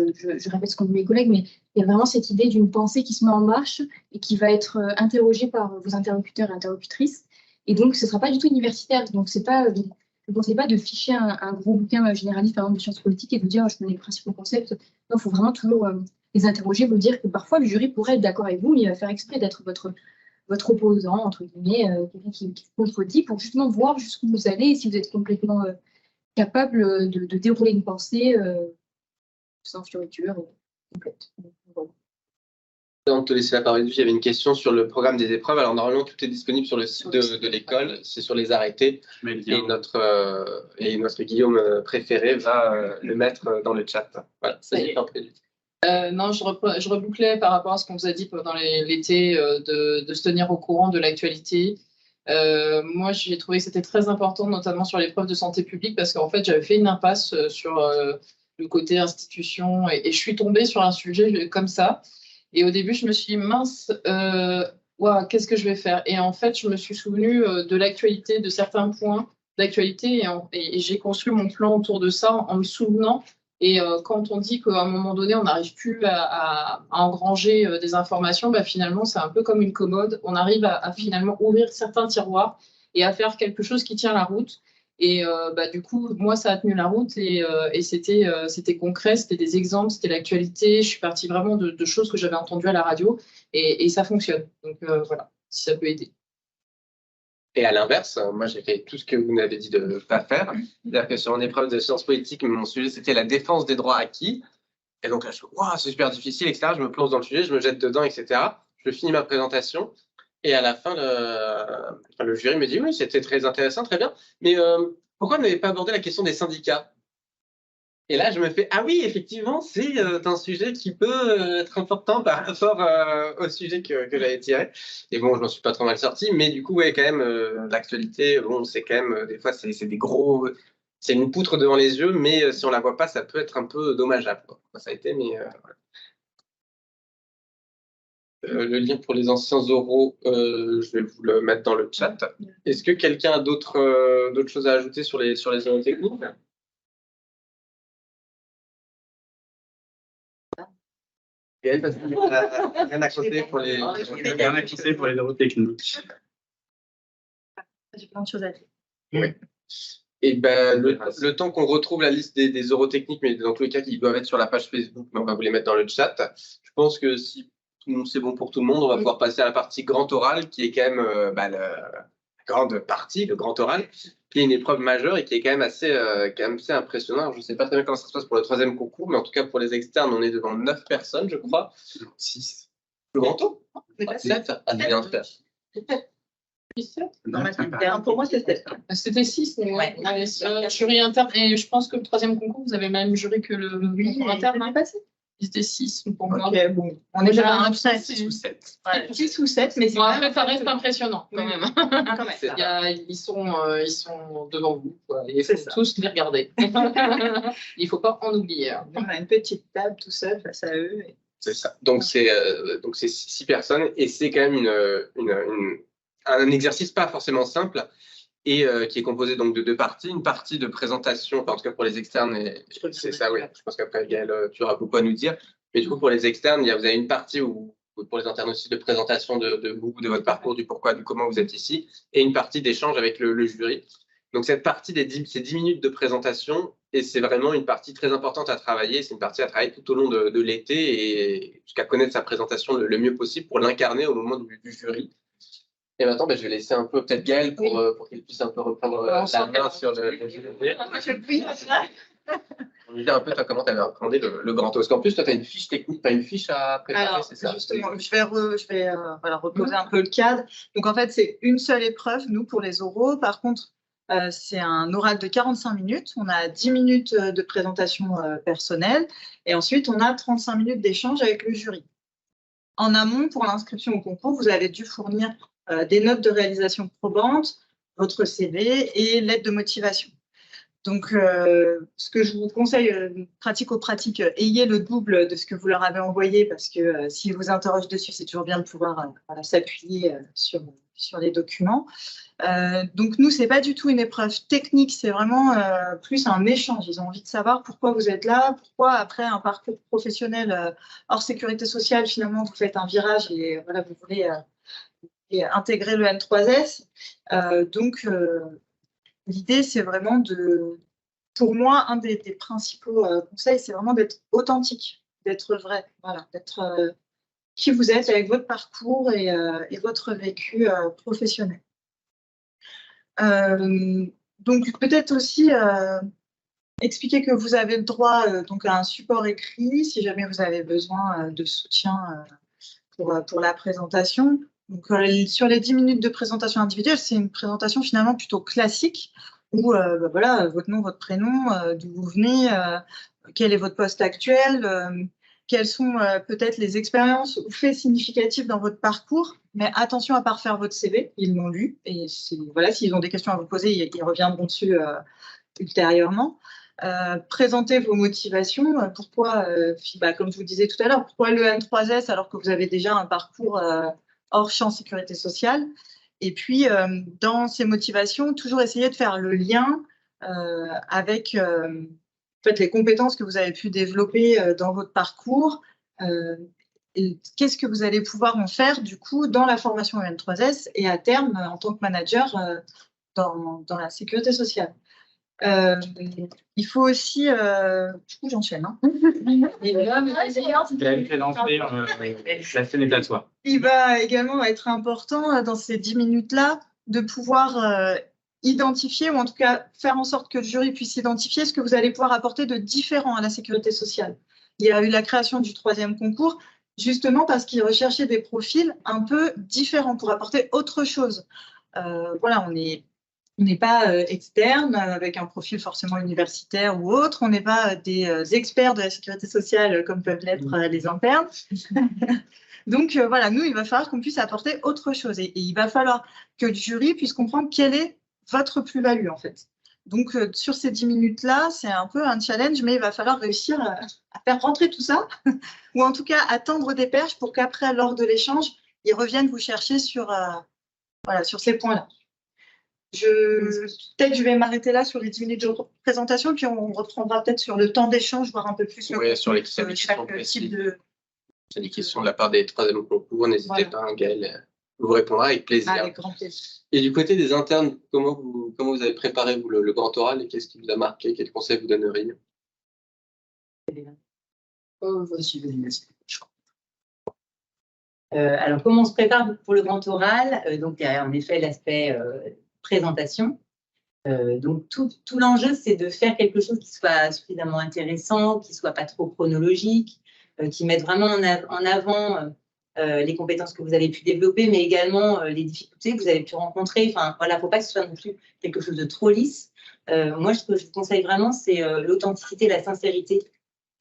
Speaker 2: répète ce qu'ont dit mes collègues, mais il y a vraiment cette idée d'une pensée qui se met en marche et qui va être interrogée par vos interlocuteurs et interlocutrices. Et donc, ce ne sera pas du tout universitaire. Donc, je ne pensais pas de ficher un gros bouquin généraliste, par exemple, de sciences politiques et de vous dire, je connais les principaux concepts. Non, il faut vraiment toujours les interroger, vous dire que parfois, le jury pourrait être d'accord avec vous, mais il va faire exprès d'être votre opposant, entre guillemets, quelqu'un qui contredit, pour justement voir jusqu'où vous allez et si vous êtes complètement capable de dérouler une pensée sans fioriture complète. Voilà.
Speaker 1: Avant de te laisser la parole, il y avait une question sur le programme des épreuves. Alors normalement, tout est disponible sur le site de l'école, c'est sur les arrêtés. Et notre Guillaume préféré va le mettre dans le chat. Voilà, ça y est, après.
Speaker 5: Non, je rebouclais par rapport à ce qu'on vous a dit pendant l'été de se tenir au courant de l'actualité. Moi, j'ai trouvé que c'était très important, notamment sur l'épreuve de santé publique, parce qu'en fait, j'avais fait une impasse sur le côté institution et je suis tombée sur un sujet comme ça. Et au début, je me suis dit, mince, qu'est-ce que je vais faire? Et en fait, je me suis souvenue de l'actualité, de certains points d'actualité et j'ai construit mon plan autour de ça en me souvenant. Et quand on dit qu'à un moment donné, on n'arrive plus à engranger des informations, finalement, c'est un peu comme une commode. On arrive à finalement ouvrir certains tiroirs et à faire quelque chose qui tient la route. Et du coup, moi, ça a tenu la route et c'était concret, c'était des exemples, c'était l'actualité. Je suis partie vraiment de choses que j'avais entendues à la radio et ça fonctionne. Donc voilà, si ça peut aider.
Speaker 1: Et à l'inverse, moi, j'ai fait tout ce que vous m'avez dit de ne pas faire. C'est-à-dire que sur une épreuve de sciences politiques, mon sujet, c'était la défense des droits acquis. Et donc là, je me c'est super difficile, etc. Je me plonge dans le sujet, je me jette dedans, etc. Je finis ma présentation. Et à la fin, le jury me dit, oui, c'était très intéressant, très bien. Mais pourquoi vous n'avez pas abordé la question des syndicats? Et là, je me fais, ah oui, effectivement, c'est un sujet qui peut être important par rapport au sujet que j'avais tiré. Et bon, je m'en suis pas trop mal sorti, mais du coup, ouais, quand même, l'actualité, bon, c'est quand même, des fois, c'est des gros, c'est une poutre devant les yeux, mais si on la voit pas, ça peut être un peu dommageable. Ça a été, mais voilà. le lien pour les anciens oraux, je vais vous le mettre dans le chat. Est-ce que quelqu'un a d'autres choses à ajouter sur les oraux techniques? Rien à compter pour les
Speaker 4: oraux techniques.
Speaker 3: J'ai plein de choses à dire.
Speaker 1: Oui. Et ben, le temps qu'on retrouve la liste des oraux techniques, mais dans tous les cas, qui doivent être sur la page Facebook, mais on va vous les mettre dans le chat. Je pense que si tout le monde c'est bon pour tout le monde, on va pouvoir passer à la partie grand oral, qui est quand même la grande partie, le grand oral, qui est une épreuve majeure et qui est quand même assez impressionnant. Alors, je ne sais pas très bien comment ça se passe pour le 3e concours, mais en tout cas pour les externes, on est devant 9 personnes, je crois. 6. Le grand taux 7. Ah, c'est bien faire.
Speaker 3: Pour moi, c'est 7.
Speaker 5: C'était 6. Ouais. Jury interne. Et je pense que le 3e concours, vous avez même juré que le concours interne a passé. C'était 6 pour moi.
Speaker 3: Ok, bon. On est déjà à
Speaker 4: 6 ou 7.
Speaker 3: 6 ou 7, mais c'est
Speaker 5: ça reste impressionnant quand même. Ils sont devant vous. Il faut tous les regarder. Il ne faut pas en oublier.
Speaker 3: On a une petite table tout seul face à eux.
Speaker 1: C'est ça. Donc, c'est 6 personnes et c'est quand même un exercice pas forcément simple et qui est composé donc de 2 parties. Une partie de présentation, enfin, en tout cas pour les externes, c'est ça, oui. Je pense qu'après, Gaëlle, tu auras beaucoup à nous dire. Mais du coup, pour les externes, vous avez une partie pour les internes aussi de présentation de vous, de votre parcours, du pourquoi, du comment vous êtes ici, et une partie d'échange avec le jury. Donc, cette partie, c'est 10 minutes de présentation et c'est vraiment une partie très importante à travailler. C'est une partie à travailler tout au long de l'été et jusqu'à connaître sa présentation le mieux possible pour l'incarner au moment du jury. Et maintenant, je vais laisser un peu peut-être Gaëlle pour qu'il puisse un peu reprendre la main sur le jury. On me dit un peu, toi, comment tu avais appréhendé le grand taux. Parce qu'en plus, toi, tu as une fiche technique, pas une fiche à préparer, c'est ça?
Speaker 3: Justement, je vais reposer un peu le cadre. Donc, en fait, c'est une seule épreuve, nous, pour les oraux. Par contre, c'est un oral de 45 minutes. On a 10 minutes de présentation personnelle et ensuite, on a 35 minutes d'échange avec le jury. En amont, pour l'inscription au concours, vous avez dû fournir des notes de réalisation probantes, votre CV et l'aide de motivation. Donc, ce que je vous conseille, pratico-pratique, ayez le double de ce que vous leur avez envoyé parce que s'ils vous interrogent dessus, c'est toujours bien de pouvoir s'appuyer sur les documents. Donc, nous, ce n'est pas du tout une épreuve technique, c'est vraiment plus un échange. Ils ont envie de savoir pourquoi vous êtes là, pourquoi, après un parcours professionnel hors sécurité sociale, finalement, vous faites un virage et voilà, vous voulez intégrer le N3S. Donc, l'idée, c'est vraiment pour moi, un des principaux conseils, c'est vraiment d'être authentique, d'être vrai, voilà, d'être qui vous êtes avec votre parcours et votre vécu professionnel. Donc, peut-être aussi expliquer que vous avez le droit donc à un support écrit si jamais vous avez besoin de soutien pour la présentation. Donc, sur les 10 minutes de présentation individuelle, c'est une présentation finalement plutôt classique où voilà, votre nom, votre prénom, d'où vous venez, quel est votre poste actuel, quelles sont peut-être les expériences ou faits significatifs dans votre parcours. Mais attention à ne pas refaire votre CV, ils l'ont lu. Et voilà, s'ils ont des questions à vous poser, ils reviendront dessus ultérieurement. Présentez vos motivations. Pourquoi, comme je vous disais tout à l'heure, pourquoi le N3S alors que vous avez déjà un parcours hors champ sécurité sociale. Et puis, dans ces motivations, toujours essayer de faire le lien avec en fait, les compétences que vous avez pu développer dans votre parcours. Et qu'est-ce que vous allez pouvoir en faire, du coup, dans la formation N3S et à terme, en tant que manager dans la sécurité sociale. Il faut aussi, du coup, j'enchaîne. Hein.
Speaker 4: La scène est à toi.
Speaker 3: Il va également être important dans ces 10 minutes-là de pouvoir identifier ou en tout cas faire en sorte que le jury puisse identifier ce que vous allez pouvoir apporter de différent à la sécurité sociale. Il y a eu la création du 3e concours justement parce qu'ils recherchaient des profils un peu différents pour apporter autre chose. Voilà, on n'est pas externe avec un profil forcément universitaire ou autre. On n'est pas des experts de la sécurité sociale comme peuvent l'être les internes. Donc voilà, nous, il va falloir qu'on puisse apporter autre chose. Et il va falloir que le jury puisse comprendre quelle est votre plus-value en fait. Donc, sur ces 10 minutes-là, c'est un peu un challenge, mais il va falloir réussir à faire rentrer tout ça, ou en tout cas à tendre des perches pour qu'après, lors de l'échange, ils reviennent vous chercher sur ces points-là. Peut-être je vais m'arrêter là sur les 10 minutes de présentation, puis on reprendra peut-être sur le temps d'échange, voir un peu plus
Speaker 1: sur les
Speaker 3: chaque
Speaker 1: questions
Speaker 3: type de...
Speaker 1: C'est des questions de la part des troisièmes concours. N'hésitez pas, Gaëlle vous répondra avec plaisir.
Speaker 3: Avec grand plaisir.
Speaker 1: Et du côté des internes, comment vous avez préparé vous, le grand oral et qu'est-ce qui vous a marqué? Quels conseils vous donneriez?
Speaker 6: Alors, comment on se prépare pour le grand oral? Donc, il y a en effet l'aspect présentation. Donc, tout l'enjeu, c'est de faire quelque chose qui soit suffisamment intéressant, qui ne soit pas trop chronologique, qui mette vraiment en avant les compétences que vous avez pu développer, mais également les difficultés que vous avez pu rencontrer. Enfin, voilà, il ne faut pas que ce soit non plus quelque chose de trop lisse. Moi, ce que je vous conseille vraiment, c'est l'authenticité, la sincérité.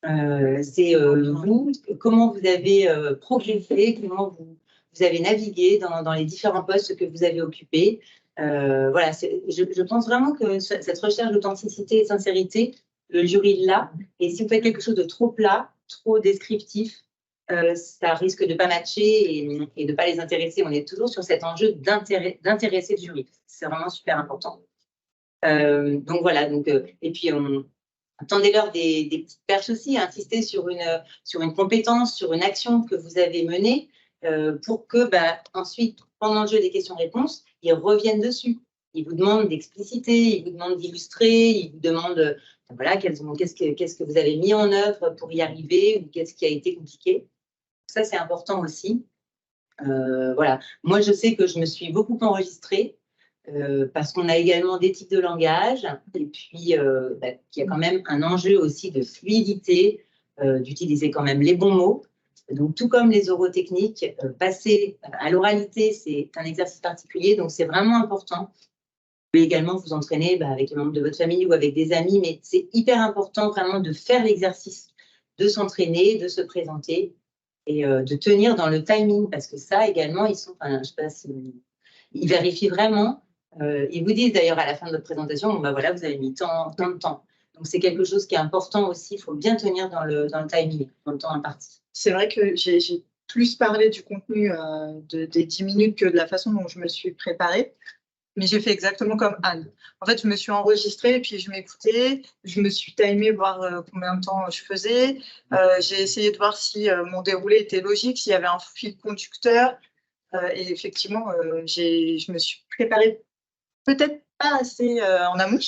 Speaker 6: C'est vous, comment vous avez progressé, comment vous avez navigué dans les différents postes que vous avez occupés. Voilà, je pense vraiment que cette recherche d'authenticité et de sincérité, le jury l'a. Et si vous faites quelque chose de trop plat, trop descriptif, ça risque de ne pas matcher et de ne pas les intéresser. On est toujours sur cet enjeu d'intéresser le jury. C'est vraiment super important. Donc voilà, et puis attendez-leur des petites perches aussi, insister sur une compétence, sur une action que vous avez menée pour que ensuite, pendant le jeu des questions-réponses, ils reviennent dessus. Ils vous demandent d'expliciter, ils vous demandent d'illustrer, ils vous demandent voilà, qu'est-ce que vous avez mis en œuvre pour y arriver ou qu'est-ce qui a été compliqué. Ça, c'est important aussi. Voilà. Moi, je sais que je me suis beaucoup enregistrée parce qu'on a également des types de langage et puis il y a quand même un enjeu aussi de fluidité, d'utiliser quand même les bons mots. Donc, tout comme les oraux techniques, passer à l'oralité, c'est un exercice particulier, donc c'est vraiment important. Vous pouvez également vous entraîner avec les membres de votre famille ou avec des amis, mais c'est hyper important vraiment de faire l'exercice, de s'entraîner, de se présenter et de tenir dans le timing, parce que ça également, je sais pas si ils vérifient vraiment. Ils vous disent d'ailleurs à la fin de votre présentation, voilà, vous avez mis tant de temps. Donc, c'est quelque chose qui est important aussi. Il faut bien tenir dans le timing, dans le temps imparti.
Speaker 3: C'est vrai que j'ai plus parlé du contenu des 10 minutes que de la façon dont je me suis préparée. Mais j'ai fait exactement comme Anne. En fait, je me suis enregistrée, puis je m'écoutais. Je me suis timée, voir combien de temps je faisais. J'ai essayé de voir si mon déroulé était logique, s'il y avait un fil conducteur. Et effectivement, je me suis préparée peut-être pas assez en amont,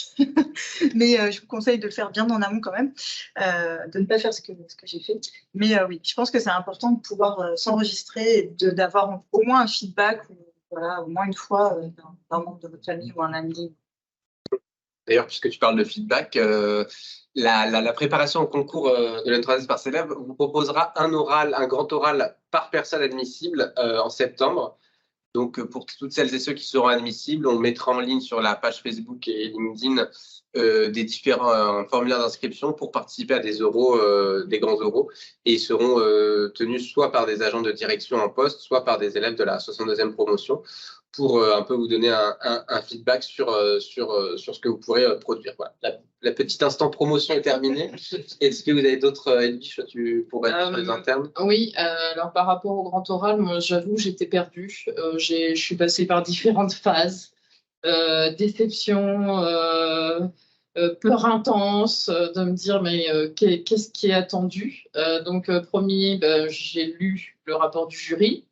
Speaker 3: mais je vous conseille de le faire bien en amont quand même, de ne pas faire ce que j'ai fait. Mais oui, je pense que c'est important de pouvoir s'enregistrer et d'avoir au moins un feedback, voilà, au moins une fois d'un membre de votre famille ou un ami.
Speaker 1: D'ailleurs, puisque tu parles de feedback, la préparation au concours de l'N3S par s'élève vous proposera un grand oral par personne admissible en septembre. Donc, pour toutes celles et ceux qui seront admissibles, on mettra en ligne sur la page Facebook et LinkedIn des différents formulaires d'inscription pour participer à des oraux, des grands oraux. Et ils seront tenus soit par des agents de direction en poste, soit par des élèves de la 62e promotion pour un peu vous donner un feedback sur ce que vous pourrez produire. Voilà. La petite instant promotion est terminée. Est-ce que vous avez d'autres, Edwige, pour être sur les internes?
Speaker 5: Oui, alors par rapport au grand oral, moi j'avoue, j'étais perdue. Je suis passée par différentes phases. Déception, peur intense, de me dire mais qu'est-ce qui est attendu? Donc premier, j'ai lu le rapport du jury,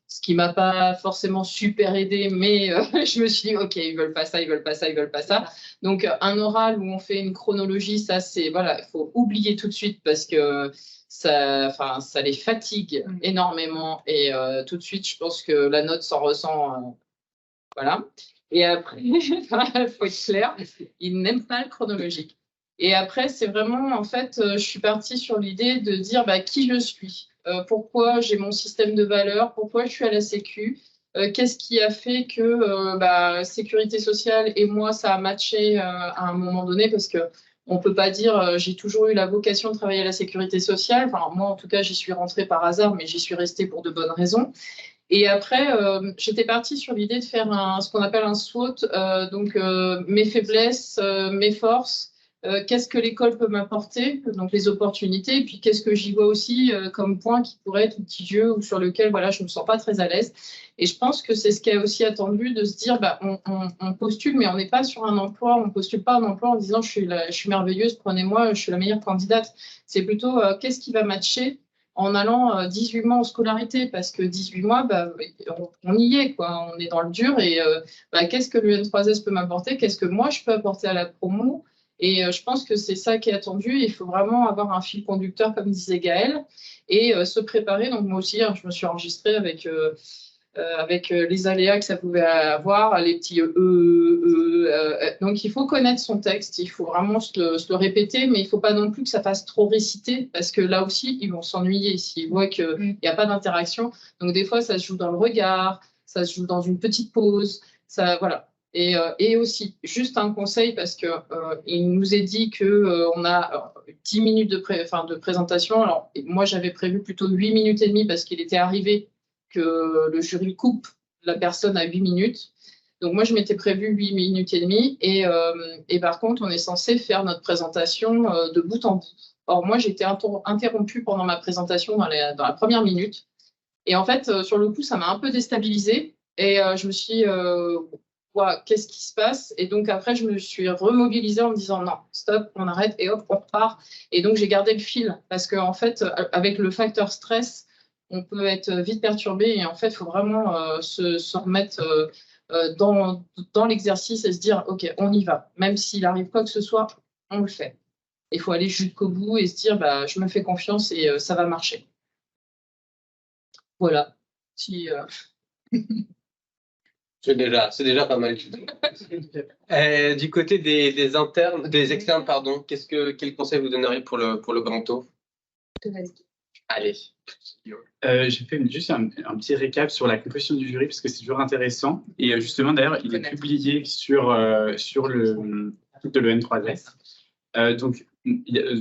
Speaker 5: ce qui m'a pas forcément super aidé, mais je me suis dit ok, ils veulent pas ça, ils veulent pas ça, ils veulent pas ça. Donc un oral où on fait une chronologie, ça c'est voilà, il faut oublier tout de suite parce que ça les fatigue énormément et tout de suite je pense que la note s'en ressent, voilà. Et après, il faut être clair, ils n'aiment pas le chronologique. Et après, c'est vraiment, en fait, je suis partie sur l'idée de dire qui je suis, pourquoi j'ai mon système de valeurs, pourquoi je suis à la Sécu, qu'est-ce qui a fait que Sécurité sociale et moi, ça a matché à un moment donné, parce que on peut pas dire j'ai toujours eu la vocation de travailler à la Sécurité sociale. Enfin, moi, en tout cas, j'y suis rentrée par hasard, mais j'y suis restée pour de bonnes raisons. Et après, j'étais partie sur l'idée de faire ce qu'on appelle un SWOT, donc mes faiblesses, mes forces, qu'est-ce que l'école peut m'apporter, donc les opportunités, et puis qu'est-ce que j'y vois aussi comme point qui pourrait être litigieux ou sur lequel voilà, je ne me sens pas très à l'aise. Et je pense que c'est ce qui a aussi attendu de se dire, bah, on postule, mais on n'est pas sur un emploi, on ne postule pas un emploi en disant je suis merveilleuse, prenez-moi, je suis la meilleure candidate. C'est plutôt qu'est-ce qui va matcher en allant 18 mois en scolarité, parce que 18 mois, bah, on y est, quoi. On est dans le dur et bah, qu'est-ce que l'UN3S peut m'apporter, qu'est-ce que moi je peux apporter à la promo. Et je pense que c'est ça qui est attendu. Il faut vraiment avoir un fil conducteur, comme disait Gaëlle, et se préparer. Donc moi aussi, hein, je me suis enregistrée avec les aléas que ça pouvait avoir, les petits donc il faut connaître son texte, il faut vraiment se le répéter, mais il ne faut pas non plus que ça fasse trop réciter, parce que là aussi, ils vont s'ennuyer s'ils voient qu'il n'y a pas d'interaction. Donc des fois, ça se joue dans le regard, ça se joue dans une petite pause, ça, voilà. Et aussi, juste un conseil, parce que il nous est dit que on a 10 minutes de présentation. Alors moi, j'avais prévu plutôt 8 minutes et demie, parce qu'il était arrivé que le jury coupe la personne à 8 minutes. Donc moi, je m'étais prévu 8 minutes et demie. Et par contre, on est censé faire notre présentation de bout en bout. Or, moi, j'ai été interrompue pendant ma présentation dans la première minute. Et en fait, sur le coup, ça m'a un peu déstabilisée. Et je me suis dit, qu'est-ce qui se passe? Et donc après, je me suis remobilisée en me disant, non, stop, on arrête et hop, on repart. Et donc, j'ai gardé le fil. Parce qu'en fait, avec le facteur stress, on peut être vite perturbé et en fait, il faut vraiment se remettre dans l'exercice et se dire, OK, on y va. Même s'il arrive quoi que ce soit, on le fait. Il faut aller jusqu'au bout et se dire, bah, je me fais confiance et ça va marcher. Voilà.
Speaker 1: C'est déjà pas mal. Du côté des externes, pardon, quel conseil vous donneriez pour le grand taux? Allez.
Speaker 4: J'ai fait juste un petit récap sur la composition du jury parce que c'est toujours intéressant. Et justement, d'ailleurs, il est publié sur le site de l'EN3S. Donc,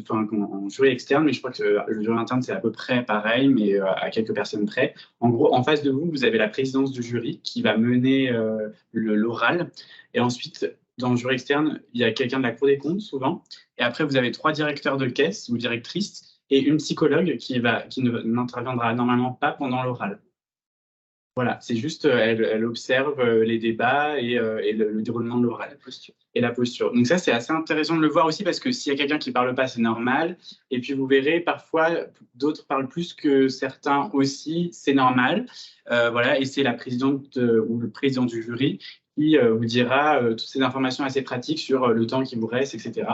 Speaker 4: en jury externe, mais je crois que le jury interne, c'est à peu près pareil, mais à quelques personnes près. En gros, en face de vous, vous avez la présidence du jury qui va mener l'oral. Et ensuite, dans le jury externe, il y a quelqu'un de la Cour des comptes, souvent. Et après, vous avez 3 directeurs de caisse ou directrices et une psychologue qui n'interviendra normalement pas pendant l'oral. Voilà, c'est juste, elle observe les débats et le déroulement de l'oral. Et la posture. Donc ça, c'est assez intéressant de le voir aussi parce que s'il y a quelqu'un qui ne parle pas, c'est normal. Et puis vous verrez, parfois, d'autres parlent plus que certains aussi, c'est normal. Voilà, et c'est la présidente ou le président du jury qui vous dira toutes ces informations assez pratiques sur le temps qui vous reste, etc.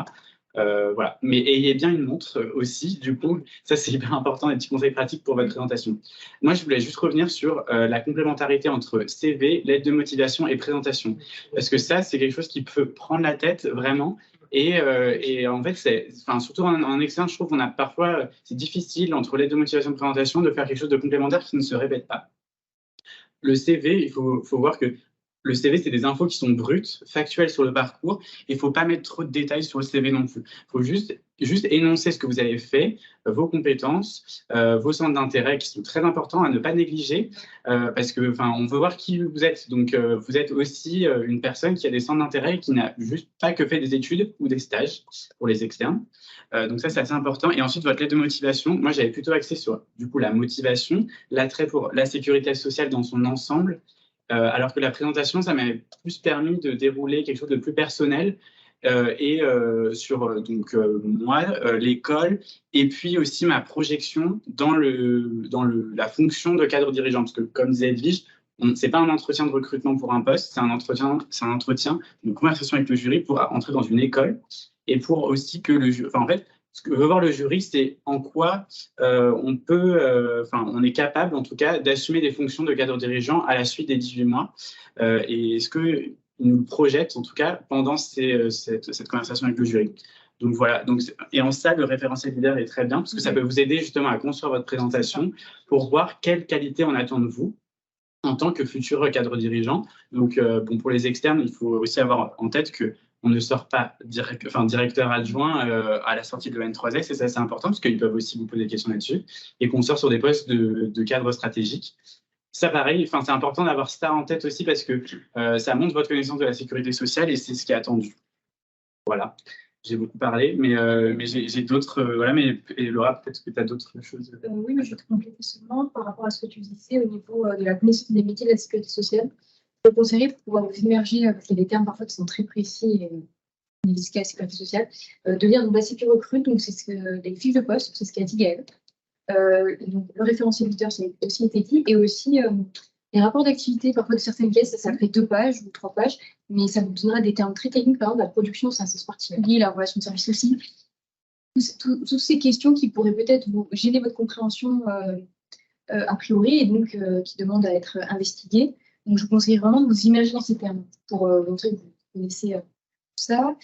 Speaker 4: Voilà. Mais ayez bien une montre aussi, du coup, ça c'est hyper important, des petits conseils pratiques pour votre présentation. Moi, je voulais juste revenir sur la complémentarité entre CV, lettre de motivation et présentation. Parce que ça, c'est quelque chose qui peut prendre la tête vraiment. Et en fait, surtout en externe, je trouve qu'on a parfois, c'est difficile entre lettre de motivation et présentation de faire quelque chose de complémentaire qui ne se répète pas. Le CV, il faut voir que le CV, c'est des infos qui sont brutes, factuelles sur le parcours. Il ne faut pas mettre trop de détails sur le CV non plus. Il faut juste énoncer ce que vous avez fait, vos compétences, vos centres d'intérêt qui sont très importants à ne pas négliger parce que, on veut voir qui vous êtes. Donc, vous êtes aussi une personne qui a des centres d'intérêt et qui n'a juste pas que fait des études ou des stages pour les externes. Donc ça, c'est assez important. Et ensuite, votre lettre de motivation, moi, j'avais plutôt axé sur, du coup, la motivation, l'attrait pour la sécurité sociale dans son ensemble. Alors que la présentation, ça m'avait plus permis de dérouler quelque chose de plus personnel sur moi, l'école, et puis aussi ma projection dans la fonction de cadre dirigeant. Parce que comme disait Edwige, ce n'est pas un entretien de recrutement pour un poste, c'est un entretien, une conversation avec le jury pour entrer dans une école et pour aussi que le jury... en fait, ce que veut voir le jury, c'est en quoi on est capable, en tout cas, d'assumer des fonctions de cadre dirigeant à la suite des 18 mois. Et ce qu'il nous projette, en tout cas, pendant cette conversation avec le jury. Donc voilà. Et en ça, le référentiel leader est très bien parce que ça peut vous aider justement à construire votre présentation pour voir quelles qualités on attend de vous en tant que futur cadre dirigeant. Donc, pour les externes, il faut aussi avoir en tête que on ne sort pas directeur adjoint à la sortie de l'EN3S, et ça c'est important parce qu'ils peuvent aussi vous poser des questions là-dessus, et qu'on sort sur des postes de cadre stratégique. Ça, pareil, enfin, c'est important d'avoir ça en tête aussi parce que ça montre votre connaissance de la sécurité sociale et c'est ce qui est attendu. Voilà, j'ai beaucoup parlé, mais j'ai d'autres. Voilà, mais et Laura, peut-être que tu as d'autres choses.
Speaker 2: Oui, mais je vais te compléter seulement par rapport à ce que tu disais au niveau de la connaissance des métiers de la sécurité sociale. Je te conseillerais pour pouvoir vous immerger, parce qu'il y a des termes parfois qui sont très précis et liés à la sécurité sociale, de lire donc, la Sécu Recrute, donc c'est les fiches de poste, c'est ce qu'a dit Gaëlle. Donc, le référentiel éditeur, c'est aussi été dit, et aussi les rapports d'activité, parfois de certaines caisses, ça fait 2 pages ou 3 pages, mais ça vous donnera des termes très techniques, par exemple, la production, c'est un sens particulier, la relation de service aussi. Toutes ces questions qui pourraient peut-être vous gêner votre compréhension a priori, et donc qui demandent à être investiguées. Donc, je vous conseille vraiment de vous immerger dans ces termes pour montrer que vous connaissez tout ça.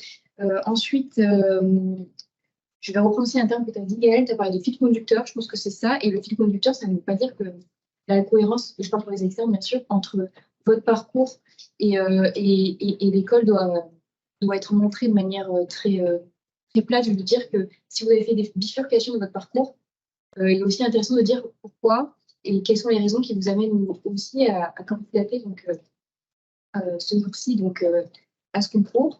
Speaker 2: Ensuite, je vais reprendre aussi un terme que tu as dit, Gaëlle, tu as parlé de fil conducteur, je pense que c'est ça. Et le fil conducteur, ça ne veut pas dire que la cohérence, je parle pour les externes, bien sûr, entre votre parcours et l'école doit être montrée de manière très plate. Je veux dire que si vous avez fait des bifurcations de votre parcours, il est aussi intéressant de dire pourquoi et quelles sont les raisons qui vous amènent aussi à candidater donc, ce jour-ci à ce concours.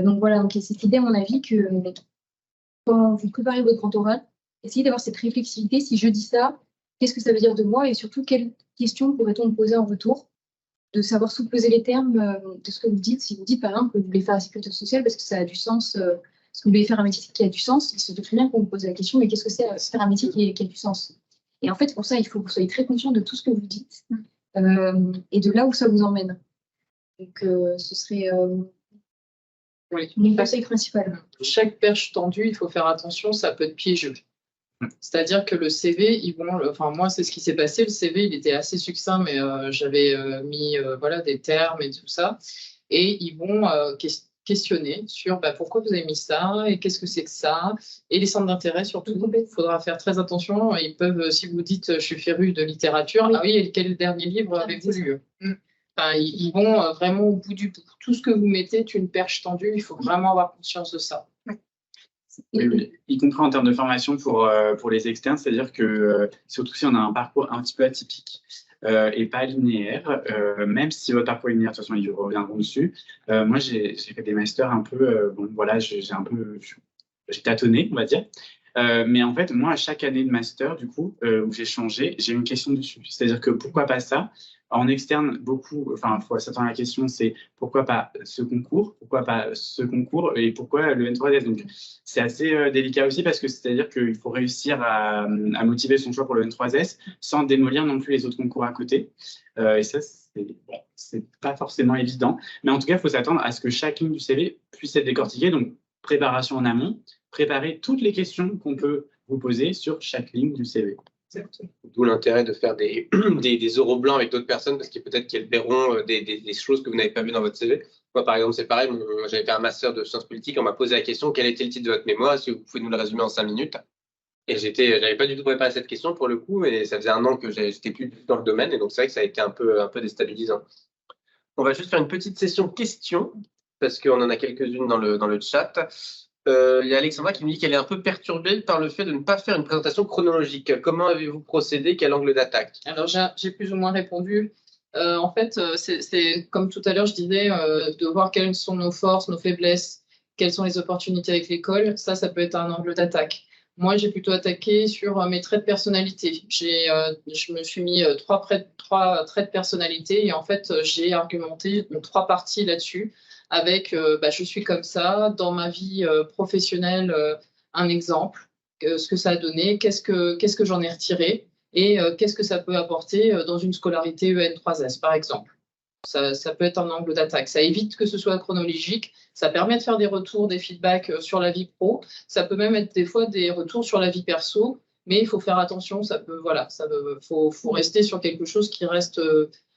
Speaker 2: Donc voilà, donc, cette idée, à mon avis, que quand vous préparez votre grand oral, essayez d'avoir cette réflexivité. Si je dis ça, qu'est-ce que ça veut dire de moi? Et surtout, quelles questions pourrait-on me poser en retour? De savoir sous-peser les termes de ce que vous dites. Si vous dites, par exemple, que vous voulez faire la sécurité sociale parce que ça a du sens, parce que vous voulez faire un métier qui a du sens, il se fait très bien qu'on vous pose la question, mais qu'est-ce que c'est faire un métier qui a du sens? Et en fait, pour ça, il faut que vous soyez très conscient de tout ce que vous dites et de là où ça vous emmène. Donc, ce serait mon conseil principal.
Speaker 5: Chaque perche tendue, il faut faire attention, ça peut être piégeux. C'est-à-dire que le CV, enfin moi c'est ce qui s'est passé, le CV il était assez succinct, mais j'avais mis voilà, des termes et tout ça, et ils vont questionner sur pourquoi vous avez mis ça, et qu'est-ce que c'est que ça, et les centres d'intérêt surtout, il faudra faire très attention, ils peuvent, si vous dites je suis féru de littérature, ah oui, et quel dernier livre avez-vous lu? Enfin, ils vont vraiment au bout du bout. Tout ce que vous mettez est une perche tendue, il faut vraiment avoir conscience de ça.
Speaker 4: Oui, y compris en termes de formation pour les externes, c'est-à-dire que surtout si on a un parcours un petit peu atypique et pas linéaire, même si votre parcours est linéaire, de toute façon, ils reviendront dessus. Moi, j'ai fait des masters un peu, bon, voilà, j'ai tâtonné, on va dire. Mais en fait, moi, à chaque année de master, du coup, où j'ai changé, j'ai une question dessus. C'est-à-dire que pourquoi pas ça? En externe, il faut s'attendre à la question, c'est pourquoi pas ce concours et pourquoi le N3S. Donc, c'est assez délicat aussi parce que c'est-à-dire qu'il faut réussir à motiver son choix pour le N3S sans démolir non plus les autres concours à côté. Et ça, c'est pas forcément évident. Mais en tout cas, il faut s'attendre à ce que chaque ligne du CV puisse être décortiquée. Donc, préparation en amont, préparer toutes les questions qu'on peut vous poser sur chaque ligne du CV.
Speaker 1: D'où l'intérêt de faire des oraux blancs avec d'autres personnes parce que peut-être qu'elles verront des choses que vous n'avez pas vues dans votre CV. Moi, par exemple, c'est pareil. J'avais fait un master de sciences politiques. On m'a posé la question quel était le titre de votre mémoire? Si vous pouvez nous le résumer en 5 minutes. Et j'avais pas du tout préparé cette question pour le coup. Et ça faisait 1 an que j'étais plus dans le domaine. Et donc, c'est vrai que ça a été un peu déstabilisant. On va juste faire une petite session questions parce qu'on en a quelques-unes dans le chat. Il y a Alexandra qui me dit qu'elle est un peu perturbée par le fait de ne pas faire une présentation chronologique. Comment avez-vous procédé? Quel angle d'attaque?
Speaker 5: Alors, j'ai plus ou moins répondu. En fait, c'est comme tout à l'heure, je disais, de voir quelles sont nos forces, nos faiblesses, quelles sont les opportunités avec l'école. Ça peut être un angle d'attaque. Moi, j'ai plutôt attaqué sur mes traits de personnalité. Je me suis mis 3 traits de personnalité et en fait, j'ai argumenté 3 parties là-dessus. Avec je suis comme ça, dans ma vie professionnelle, un exemple, ce que ça a donné, qu'est-ce que j'en ai retiré et qu'est-ce que ça peut apporter dans une scolarité EN3S, par exemple. Ça peut être un angle d'attaque. Ça évite que ce soit chronologique, ça permet de faire des retours, des feedbacks sur la vie pro, ça peut même être des fois des retours sur la vie perso, mais il faut faire attention, faut rester sur quelque chose qui reste,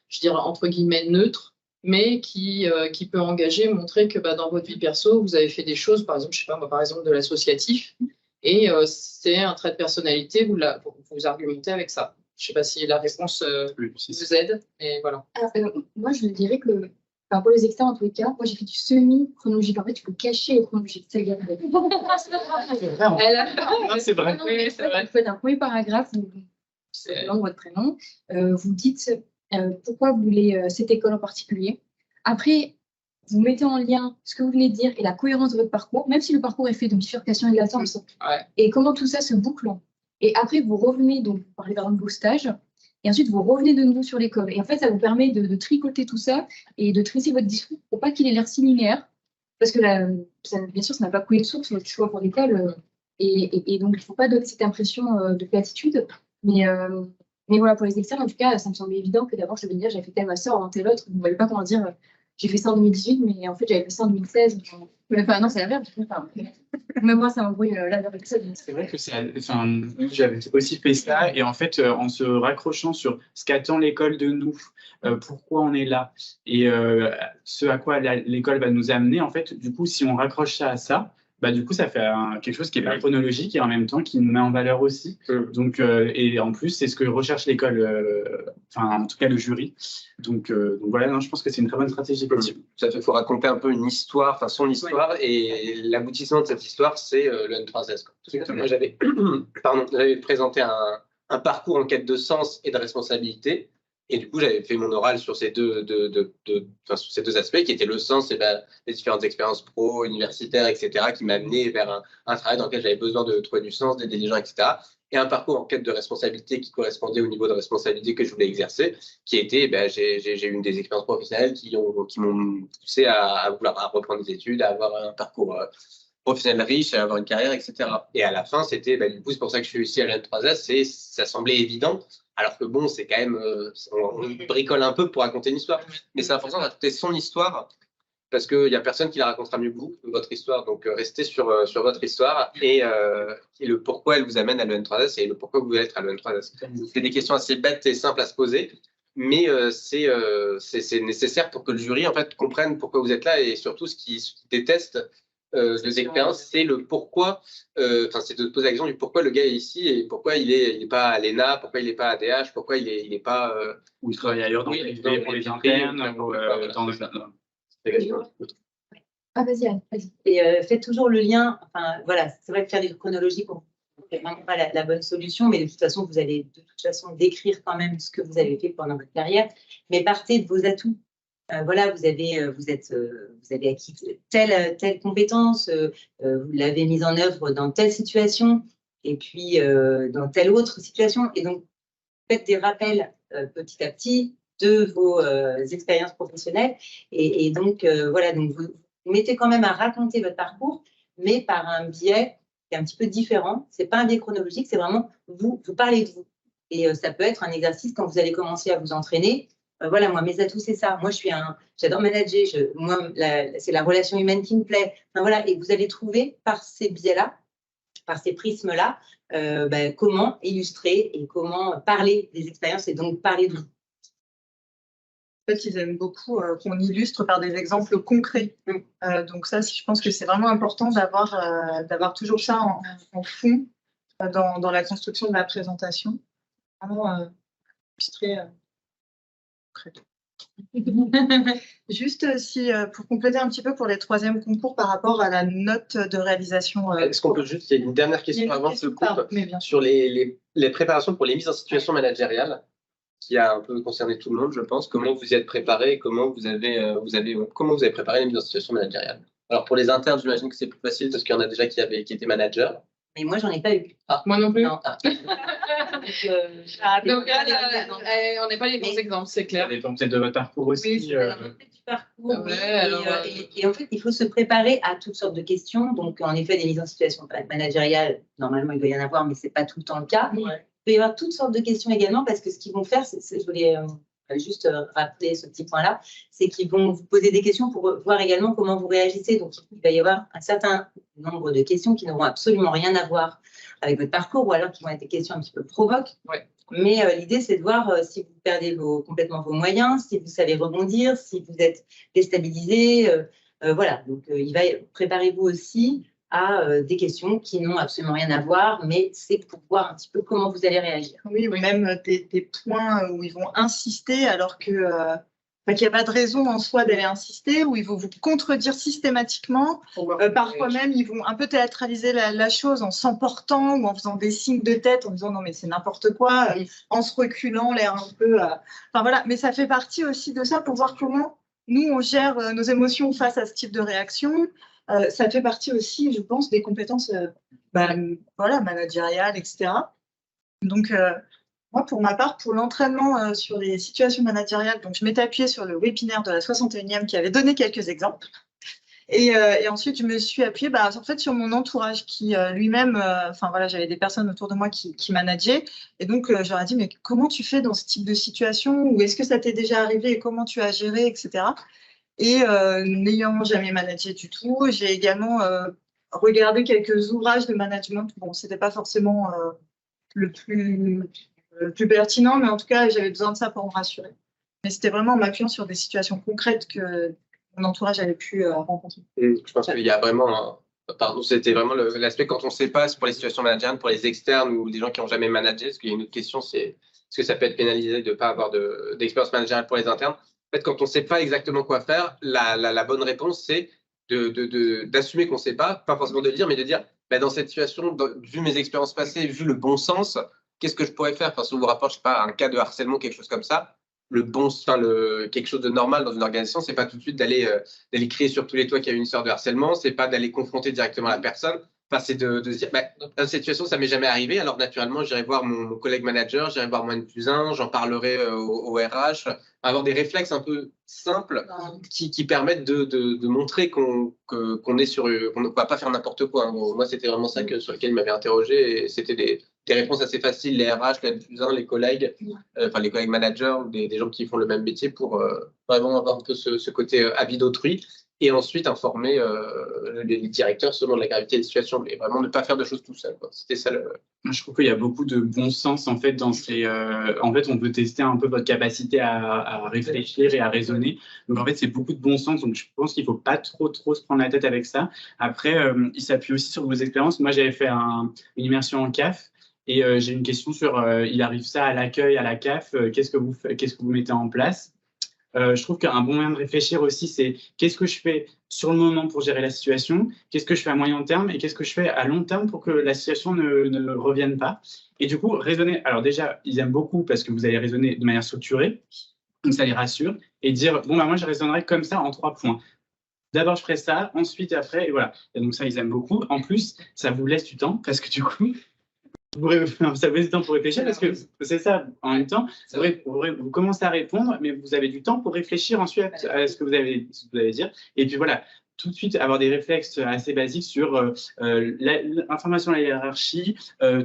Speaker 5: je dirais, entre guillemets, neutre, mais qui peut engager, montrer que dans votre vie perso, vous avez fait des choses, par exemple, je sais pas moi, par exemple de l'associatif, et c'est un trait de personnalité, vous argumentez avec ça. Je ne sais pas si la réponse vous aide, mais voilà.
Speaker 2: Moi, je dirais que pour les externes, en tous les cas, moi j'ai fait du semi-chronologique. En fait, tu peux cacher les chronologiques. C'est vrai.
Speaker 4: C'est vrai.
Speaker 5: Oui, c'est vrai.
Speaker 2: Vous faites un premier paragraphe où
Speaker 5: C'est-
Speaker 2: nom, votre prénom. Vous dites pourquoi vous voulez cette école en particulier. Après, vous mettez en lien ce que vous venez de dire et la cohérence de votre parcours, même si le parcours est fait de bifurcation et de latence,
Speaker 5: Ouais.
Speaker 2: et comment tout ça se boucle. Et après, vous revenez, donc vous parlez par exemple de vos stages, et ensuite vous revenez de nouveau sur l'école. Et en fait, ça vous permet de tricoter tout ça et de tresser votre discours pour pas qu'il ait l'air si linéaire. Parce que là, bien sûr, ça n'a pas coulé de source, votre choix pour l'école. Et donc, il ne faut pas donner cette impression de platitude. Mais voilà, pour les externes, en tout cas, ça me semblait évident que d'abord, je devais dire, j'ai fait tel master avant tel autre. Vous ne voyez pas comment dire, j'ai fait ça en 2018, mais en fait, j'avais fait ça en 2016. Enfin, non, c'est l'inverse. Même moi, ça m'embrouille là avec ça.
Speaker 4: C'est vrai que j'avais aussi fait ça, et en fait, en se raccrochant sur ce qu'attend l'école de nous, pourquoi on est là, et ce à quoi l'école va nous amener, en fait, du coup, si on raccroche ça à ça, bah, du coup, ça fait quelque chose qui est pas chronologique et en même temps qui nous met en valeur aussi. Donc, et en plus, c'est ce que recherche l'école, enfin, en tout cas, le jury. Donc voilà, non, je pense que c'est une très bonne stratégie.
Speaker 1: Ça fait, il faut raconter un peu une histoire, enfin son histoire, et l'aboutissement de cette histoire, c'est le N3S. Moi, j'avais présenté un parcours en quête de sens et de responsabilité, et du coup, j'avais fait mon oral sur ces deux aspects, qui étaient le sens et les différentes expériences pro, universitaires, etc., qui m'amenaient vers un travail dans lequel j'avais besoin de trouver du sens, d'aider les gens, etc. Et un parcours en quête de responsabilité qui correspondait au niveau de responsabilité que je voulais exercer, qui était, j'ai eu des expériences professionnelles qui m'ont poussé à vouloir reprendre des études, à avoir un parcours professionnel riche, à avoir une carrière, etc. Et à la fin, c'était, du coup, c'est pour ça que je suis ici à l'N3S, ça semblait évident, alors que bon, c'est quand même, on bricole un peu pour raconter une histoire, mais c'est important de raconter son histoire, parce qu'il n'y a personne qui la racontera mieux que vous, votre histoire. Donc, restez sur votre histoire et le pourquoi elle vous amène à l'EN3S et le pourquoi vous voulez être à l'EN3S. C'est des questions assez bêtes et simples à se poser, mais c'est nécessaire pour que le jury en fait, comprenne pourquoi vous êtes là, et surtout ce qu'ils détestent des expériences, c'est le pourquoi, c'est de se poser la question du pourquoi le gars est ici et pourquoi il est pas à l'ENA, pourquoi il n'est pas à DH, pourquoi il est pas...
Speaker 4: Ou il travaille ailleurs pour les internes, ou
Speaker 2: Ah, vas-y, Anne, vas-y.
Speaker 6: Et faites toujours le lien. Enfin, voilà, c'est vrai que faire des chronologies, c'est vraiment pas la bonne solution, mais de toute façon, vous allez de toute façon décrire quand même ce que vous avez fait pendant votre carrière, mais partez de vos atouts. Voilà, vous avez acquis telle compétence, vous l'avez mise en œuvre dans telle situation, et puis dans telle autre situation. Et donc, faites des rappels petit à petit de vos expériences professionnelles. Et donc, voilà, donc vous mettez quand même à raconter votre parcours, mais par un biais qui est un petit peu différent. Ce n'est pas un biais chronologique, c'est vraiment vous parlez de vous. Et ça peut être un exercice quand vous allez commencer à vous entraîner. Voilà, moi, mes atouts, c'est ça. Moi, j'adore manager. C'est la relation humaine qui me plaît. Enfin, voilà, et vous allez trouver par ces biais-là, par ces prismes-là, comment illustrer et comment parler des expériences et donc parler de vous.
Speaker 3: En fait, ils aiment beaucoup qu'on illustre par des exemples concrets. Donc ça, je pense que c'est vraiment important d'avoir toujours ça en fond dans la construction de la présentation. Vraiment illustrer concret. Juste pour compléter un petit peu pour les troisièmes concours par rapport à la note de réalisation.
Speaker 1: Est-ce qu'on peut juste, il y a une dernière question avant ce couple sur les préparations pour les mises en situation managériale, qui a un peu concerné tout le monde, je pense. Comment vous y êtes préparé, comment vous avez préparé les mises en situation managériale? Alors pour les internes, j'imagine que c'est plus facile parce qu'il y en a déjà qui étaient managers.
Speaker 6: Mais moi, j'en ai pas eu.
Speaker 5: Ah, moi non plus.
Speaker 6: Non.
Speaker 5: Donc là, on n'est pas les bons exemples, c'est clair.
Speaker 4: Ça dépend peut-être de votre parcours aussi.
Speaker 6: Oui, du parcours. Et en fait, il faut se préparer à toutes sortes de questions. Donc, en effet, des mises en situation managériale, normalement, il doit y en avoir, mais ce n'est pas tout le temps le cas. Ouais. Il peut y avoir toutes sortes de questions également, parce que ce qu'ils vont faire, je voulais juste rappeler ce petit point-là, c'est qu'ils vont vous poser des questions pour voir également comment vous réagissez. Donc, il va y avoir un certain nombre de questions qui n'auront absolument rien à voir avec votre parcours, ou alors qui vont être des questions un petit peu provoques. Ouais. Mais l'idée, c'est de voir si vous perdez complètement vos moyens, si vous savez rebondir, si vous êtes déstabilisé. Voilà, donc préparez-vous aussi à des questions qui n'ont absolument rien à voir, mais c'est pour voir un petit peu comment vous allez réagir.
Speaker 3: Oui, ou même des points où ils vont insister alors que qu'il n'y a pas de raison en soi d'aller insister, ou ils vont vous contredire systématiquement. Parfois même, ils vont un peu théâtraliser la chose en s'emportant ou en faisant des signes de tête, en disant non mais c'est n'importe quoi, en se reculant, l'air un peu... Enfin voilà, mais ça fait partie aussi de ça pour voir comment nous, on gère nos émotions face à ce type de réaction. Ça fait partie aussi, je pense, des compétences voilà, managériales, etc. Donc, moi, pour ma part, pour l'entraînement sur les situations managériales, donc je m'étais appuyée sur le webinaire de la 61e qui avait donné quelques exemples. Et ensuite, je me suis appuyée en fait, sur mon entourage qui lui-même, enfin voilà, j'avais des personnes autour de moi qui manageaient. Et donc, je leur ai dit, mais comment tu fais dans ce type de situation? Ou est-ce que ça t'est déjà arrivé et comment tu as géré, etc. Et n'ayant jamais managé du tout, j'ai également regardé quelques ouvrages de management. Bon, c'était pas forcément le plus pertinent, mais en tout cas, j'avais besoin de ça pour me rassurer. Mais c'était vraiment en m'appuyant sur des situations concrètes que mon entourage avait pu rencontrer.
Speaker 1: Je pense qu'il y a vraiment pardon, c'était vraiment l'aspect quand on ne sait pas, c'est pour les situations managériales, pour les externes ou des gens qui n'ont jamais managé. Parce qu'il y a une autre question, c'est est-ce que ça peut être pénalisé de ne pas avoir d'expérience managériale pour les internes? En fait, quand on ne sait pas exactement quoi faire, la bonne réponse, c'est d'assumer qu'on ne sait pas forcément de le dire, mais de dire dans cette situation, vu mes expériences passées, vu le bon sens, qu'est-ce que je pourrais faire? Enfin, si on vous rapporte, je sais pas, un cas de harcèlement, quelque chose comme ça, quelque chose de normal dans une organisation, c'est pas tout de suite d'aller crier sur tous les toits qu'il y a une histoire de harcèlement, c'est pas d'aller confronter directement la personne. Enfin, c'est de se dire, dans cette situation, ça m'est jamais arrivé. Alors, naturellement, j'irai voir mon collègue manager, j'irai voir mon N+1, j'en parlerai au RH. Avoir des réflexes un peu simples qui permettent de montrer qu'on ne va pas faire n'importe quoi. Hein. Bon, moi, c'était vraiment ça sur lequel il m'avait interrogé. Et c'était des réponses assez faciles, les RH, les N+1, les collègues, les collègues managers, des gens qui font le même métier pour vraiment avoir un peu ce côté avis d'autrui. Et ensuite informer les directeurs selon la gravité des situations, mais vraiment ne pas faire de choses tout seul. C'était ça le...
Speaker 4: Je trouve qu'il y a beaucoup de bon sens en fait dans ces. En fait, on peut tester un peu votre capacité à réfléchir et à raisonner. Donc en fait, c'est beaucoup de bon sens. Donc je pense qu'il ne faut pas trop se prendre la tête avec ça. Après, il s'appuie aussi sur vos expériences. Moi, j'avais fait une immersion en CAF. Et j'ai une question sur il arrive ça à l'accueil, à la CAF. Qu'est-ce que vous mettez en place? Je trouve qu'un bon moyen de réfléchir aussi, c'est qu'est-ce que je fais sur le moment pour gérer la situation, qu'est-ce que je fais à moyen terme et qu'est-ce que je fais à long terme pour que la situation ne revienne pas. Et du coup, raisonner. Alors déjà, ils aiment beaucoup parce que vous allez raisonner de manière structurée, donc ça les rassure, et dire bon moi je raisonnerai comme ça en 3 points. D'abord, je ferai ça, ensuite, après, et voilà. Et donc ça, ils aiment beaucoup. En plus, ça vous laisse du temps parce que du coup, ça vous laisse du temps pour réfléchir parce que c'est ça, en même temps, vous commencez à répondre, mais vous avez du temps pour réfléchir ensuite à ce que vous allez dire. Et puis voilà, tout de suite avoir des réflexes assez basiques sur l'information de la hiérarchie,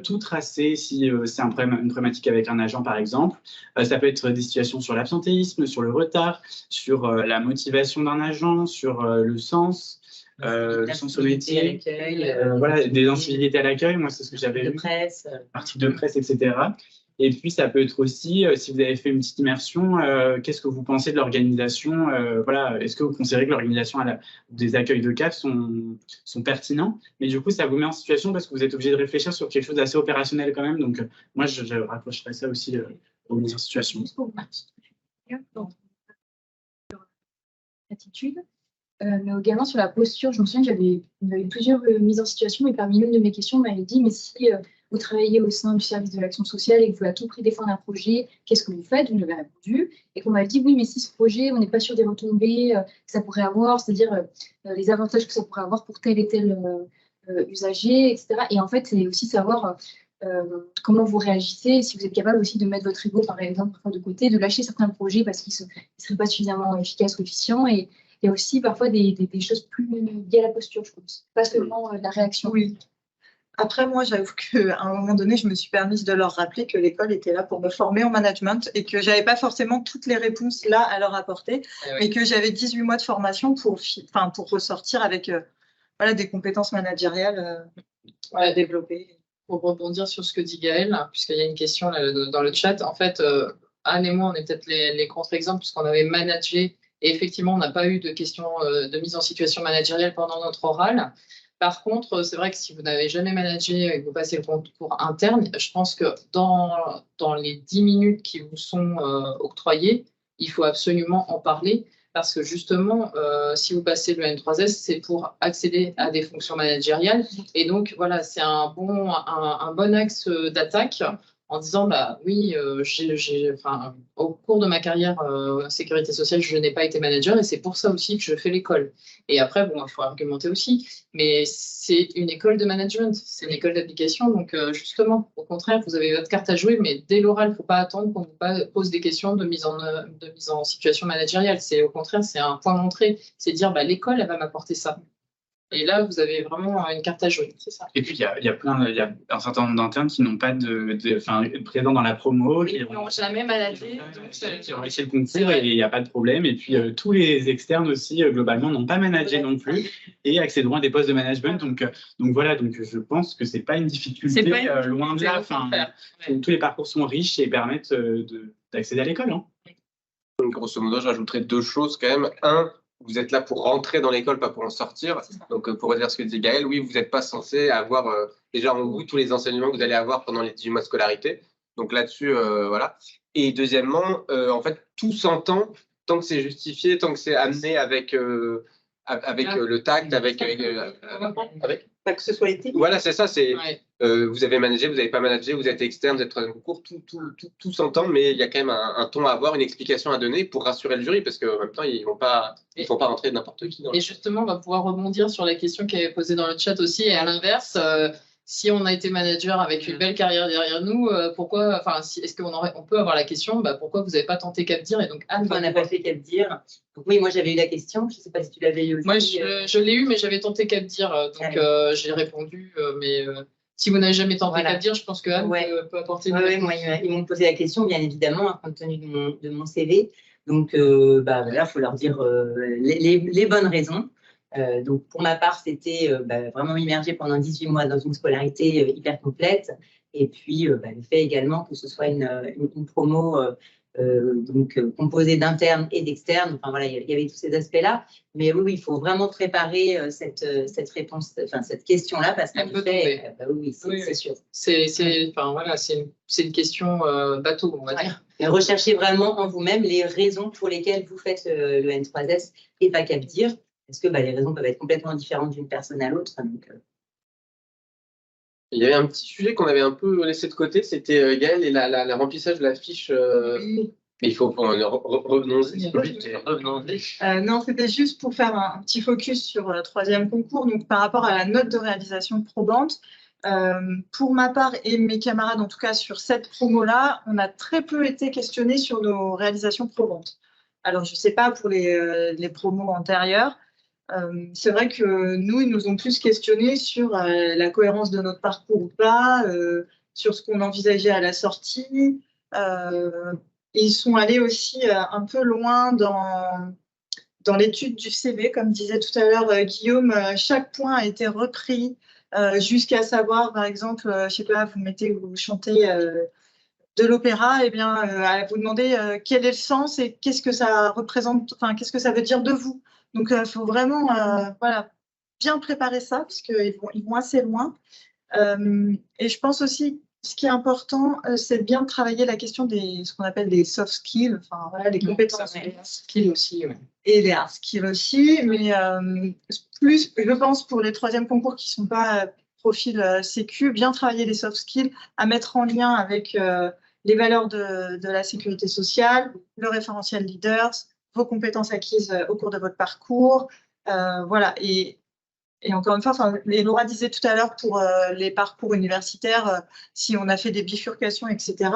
Speaker 4: tout tracer si c'est une problématique avec un agent par exemple. Ça peut être des situations sur l'absentéisme, sur le retard, sur la motivation d'un agent, sur le sens. Le sens au métier, voilà, des incivilités à l'accueil, moi c'est ce que j'avais vu, articles de presse, etc. Et puis ça peut être aussi, si vous avez fait une petite immersion, qu'est-ce que vous pensez de l'organisation, voilà, est-ce que vous considérez que l'organisation des accueils de CAF sont pertinents? Mais du coup, ça vous met en situation parce que vous êtes obligé de réfléchir sur quelque chose d'assez opérationnel quand même. Donc moi, je rapprocherais ça aussi aux mises en situation.
Speaker 2: Attitude. Mais également sur la posture, je me souviens que j'avais plusieurs mises en situation, et parmi l'une de mes questions, on m'avait dit, mais si vous travaillez au sein du service de l'action sociale et que vous voulez à tout prix défendre un projet, qu'est-ce que vous faites? Vous m'avez répondu, et qu'on m'avait dit, oui, mais si ce projet, on n'est pas sûr des retombées que ça pourrait avoir, c'est-à-dire les avantages que ça pourrait avoir pour tel et tel usager, etc. Et en fait, c'est aussi savoir comment vous réagissez, si vous êtes capable aussi de mettre votre ego, par exemple, de côté, de lâcher certains projets parce qu'ils ne seraient pas suffisamment efficaces ou efficients, et il y a aussi parfois des choses plus liées à la posture, je pense, pas seulement la réaction.
Speaker 3: Oui. Après, moi, j'avoue qu'à un moment donné, je me suis permise de leur rappeler que l'école était là pour me former en management et que je n'avais pas forcément toutes les réponses là à leur apporter, mais que j'avais 18 mois de formation pour ressortir avec des compétences managériales développées.
Speaker 5: Pour rebondir sur ce que dit Gaëlle, puisqu'il y a une question là, dans le chat, en fait, Anne et moi, on est peut-être les contre-exemples puisqu'on avait managé. Et effectivement, on n'a pas eu de questions de mise en situation managériale pendant notre oral. Par contre, c'est vrai que si vous n'avez jamais managé et que vous passez le concours interne, je pense que dans les 10 minutes qui vous sont octroyées, il faut absolument en parler parce que justement, si vous passez le N3S, c'est pour accéder à des fonctions managériales. Et donc, voilà, c'est un bon axe d'attaque en disant, bah oui, au cours de ma carrière sécurité sociale, je n'ai pas été manager et c'est pour ça aussi que je fais l'école. Et après, bon, il faut argumenter aussi, mais c'est une école de management, c'est une école d'application. Donc, justement, au contraire, vous avez votre carte à jouer, mais dès l'oral, il ne faut pas attendre qu'on vous pose des questions de mise en situation managériale. C'est au contraire, c'est un point d'entrée. C'est dire, bah, l'école, elle va m'apporter ça. Et là, vous avez vraiment une carte à jouer, c'est ça.
Speaker 4: Et puis, il y a un certain nombre d'internes qui n'ont pas présent dans la promo.
Speaker 5: Ils n'ont jamais managé.
Speaker 4: Qui ont réussi le concours et il n'y a pas de problème. Et puis, tous les externes aussi, globalement, n'ont pas managé non plus et accéderont à des postes de management. Donc voilà, je pense que ce n'est pas une difficulté, loin de là. Tous les parcours sont riches et permettent d'accéder à l'école. Hein.
Speaker 1: Grosso modo, je rajouterais 2 choses quand même. Un, vous êtes là pour rentrer dans l'école, pas pour en sortir. Donc, pour redire ce que disait Gaël, oui, vous n'êtes pas censé avoir déjà en vous tous les enseignements que vous allez avoir pendant les 18 mois de scolarité. Donc là-dessus, voilà. Et deuxièmement, en fait, tout s'entend tant que c'est justifié, tant que c'est amené avec le tact, avec
Speaker 3: Pas que ce soit éthique.
Speaker 1: Voilà, c'est ça. C'est vous avez managé, vous n'avez pas managé, vous êtes externe, vous êtes troisième concours, tout s'entend, mais il y a quand même un ton à avoir, une explication à donner pour rassurer le jury, parce qu'en même temps, ils ne font pas rentrer n'importe qui.
Speaker 5: Et justement, on va pouvoir rebondir sur la question qui avait posée dans le chat aussi, et à l'inverse. Si on a été manager avec une belle carrière derrière nous, pourquoi, est-ce qu'on peut avoir la question, pourquoi vous n'avez pas tenté Capdir? Et donc Anne,
Speaker 6: on n'a pas fait Capdir. Donc oui, moi j'avais eu la question. Je ne sais pas si tu l'avais eu aussi.
Speaker 5: Moi, je l'ai eu, mais j'avais tenté Capdir, donc j'ai répondu. Mais si vous n'avez jamais tenté Capdir, je pense que Anne peut apporter.
Speaker 6: Oui, moi ils m'ont posé la question, bien évidemment, compte tenu de mon CV. Donc il faut leur dire les bonnes raisons. Donc, pour ma part, c'était vraiment immergé pendant 18 mois dans une scolarité hyper complète. Et puis, le fait également que ce soit une promo composée d'internes et d'externes. Enfin, voilà, il y avait tous ces aspects-là. Mais oui, il faut vraiment préparer cette réponse, cette question-là, parce qu'en fait, c'est sûr.
Speaker 5: C'est une question bateau, on va dire.
Speaker 6: Et recherchez vraiment en vous-même les raisons pour lesquelles vous faites le N3S et pas Capdir. Parce que les raisons peuvent être complètement différentes d'une personne à l'autre.
Speaker 1: Il y avait un petit sujet qu'on avait un peu laissé de côté, c'était Gaël et le remplissage de la fiche. Il faut revenons-y.
Speaker 3: Non, c'était juste pour faire un petit focus sur le troisième concours, donc par rapport à la note de réalisation probante. Pour ma part et mes camarades, en tout cas sur cette promo-là, on a très peu été questionnés sur nos réalisations probantes. Alors, je ne sais pas pour les promos antérieures. C'est vrai que nous, ils nous ont plus questionnés sur la cohérence de notre parcours ou pas, sur ce qu'on envisageait à la sortie. Ils sont allés aussi un peu loin dans l'étude du CV, comme disait tout à l'heure Guillaume. Chaque point a été repris jusqu'à savoir, par exemple, je ne sais pas, vous chantez de l'opéra, et bien, vous demandez quel est le sens et qu'est-ce que ça représente, qu'est-ce que ça veut dire de vous. Donc, il faut vraiment bien préparer ça, parce qu'ils vont assez loin. Et je pense aussi, ce qui est important, c'est de bien travailler la question ce qu'on appelle des soft skills, les compétences.
Speaker 5: Les hard skills aussi, oui.
Speaker 3: Et les hard skills aussi, mais plus, je pense, pour les troisièmes concours qui ne sont pas profil sécu, bien travailler les soft skills, à mettre en lien avec les valeurs de la sécurité sociale, le référentiel leaders, vos compétences acquises au cours de votre parcours. Voilà. Et encore une fois, Laura disait tout à l'heure pour les parcours universitaires, si on a fait des bifurcations, etc.,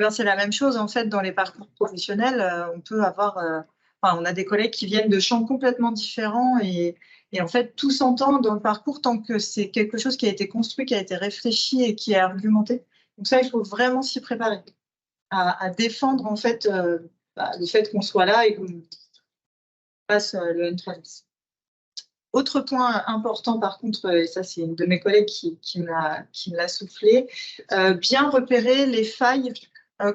Speaker 3: c'est la même chose en fait dans les parcours professionnels. On peut avoir, on a des collègues qui viennent de champs complètement différents et en fait, tout s'entend dans le parcours tant que c'est quelque chose qui a été construit, qui a été réfléchi et qui est argumenté. Donc ça, il faut vraiment s'y préparer à défendre en fait le fait qu'on soit là et qu'on passe le N3S. Autre point important, par contre, et ça c'est une de mes collègues qui me l'a soufflé, bien repérer les failles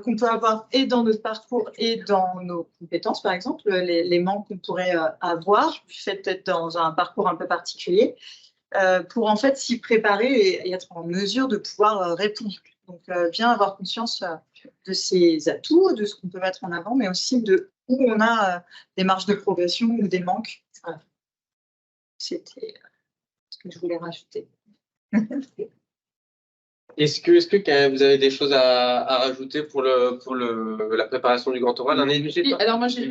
Speaker 3: qu'on peut avoir et dans notre parcours et dans nos compétences, par exemple, les manques qu'on pourrait avoir, fait peut-être dans un parcours un peu particulier, pour en fait s'y préparer et être en mesure de pouvoir répondre. Donc, bien avoir conscience de ses atouts, de ce qu'on peut mettre en avant, mais aussi de où on a des marges de progression ou des manques. Voilà. C'était ce que je voulais rajouter.
Speaker 1: Est-ce que vous avez des choses à rajouter pour la préparation du grand oral?
Speaker 5: Alors moi j'ai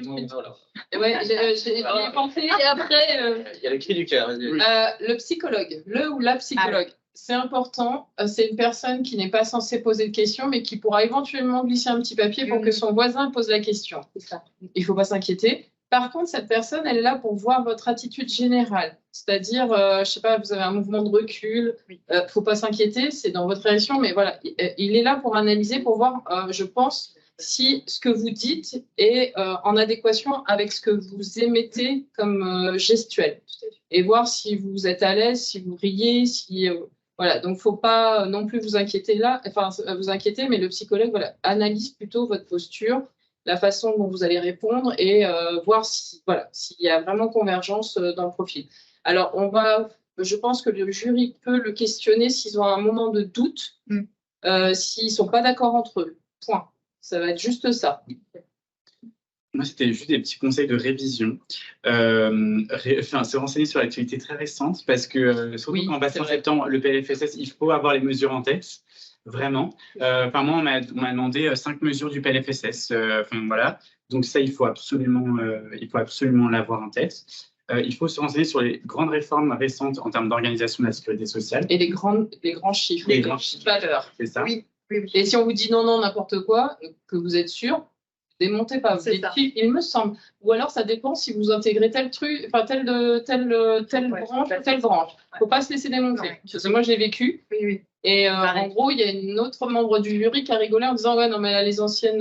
Speaker 5: pensé et après.
Speaker 1: Il y a le cri du cœur.
Speaker 5: Le psychologue, le ou la psychologue, c'est important. C'est une personne qui n'est pas censée poser de questions, mais qui pourra éventuellement glisser un petit papier pour que son voisin pose la question.
Speaker 2: C'est ça.
Speaker 5: Il ne faut pas s'inquiéter. Par contre, cette personne, elle est là pour voir votre attitude générale. C'est-à-dire, je ne sais pas, vous avez un mouvement de recul, faut pas s'inquiéter, c'est dans votre réaction, mais voilà, il est là pour analyser, pour voir, je pense, si ce que vous dites est en adéquation avec ce que vous émettez comme gestuel. Et voir si vous êtes à l'aise, si vous riez, si... voilà, donc faut pas non plus vous inquiéter là, enfin vous inquiéter, mais le psychologue voilà, analyse plutôt votre posture, la façon dont vous allez répondre et voir si, voilà, s'il y a vraiment convergence dans le profil. Alors, je pense que le jury peut le questionner s'ils ont un moment de doute, s'ils ne sont pas d'accord entre eux. Point. Ça va être juste ça.
Speaker 4: Moi, c'était juste des petits conseils de révision. Se renseigner sur l'actualité très récente parce que, surtout quand on passe en septembre, le PLFSS, il faut avoir les mesures en tête. Vraiment. Moi, on m'a demandé 5 mesures du PLFSS. Voilà. Donc ça, il faut absolument l'avoir en tête. Il faut se renseigner sur les grandes réformes récentes en termes d'organisation de la sécurité sociale.
Speaker 5: Et les grands chiffres, les grandes valeurs.
Speaker 4: C'est ça.
Speaker 3: Oui.
Speaker 5: Et si on vous dit non, n'importe quoi, que vous êtes sûr, démontez pas. Vous dites, il me semble. Ou alors, ça dépend si vous intégrez tel truc, enfin, telle branche ou telle branche. Il ne faut pas se laisser démonter. Non. Parce que moi, je l'ai vécu.
Speaker 3: Oui.
Speaker 5: Et en gros, il y a une autre membre du jury qui a rigolé en disant, ouais, non, mais là, les anciennes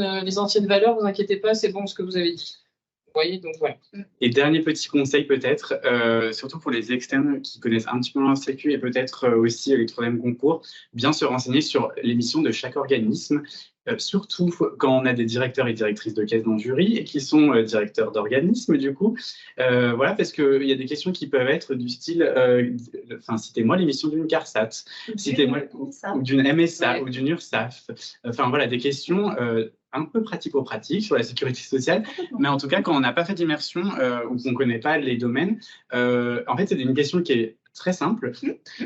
Speaker 5: valeurs, vous inquiétez pas, c'est bon ce que vous avez dit. Vous voyez, donc voilà.
Speaker 4: Et dernier petit conseil peut-être, surtout pour les externes qui connaissent un petit peu la sécu et peut-être aussi les troisième concours, bien se renseigner sur les missions de chaque organisme, surtout quand on a des directeurs et directrices de caisse dans le jury et qui sont directeurs d'organismes du coup. Voilà, parce qu'il y a des questions qui peuvent être du style, citez-moi les missions d'une CARSAT, citez-moi ou d'une MSA ou d'une URSSAF. Voilà, des questions un peu pratico-pratique sur la sécurité sociale, mais en tout cas, quand on n'a pas fait d'immersion ou qu'on ne connaît pas les domaines, en fait, c'est une question qui est très simple,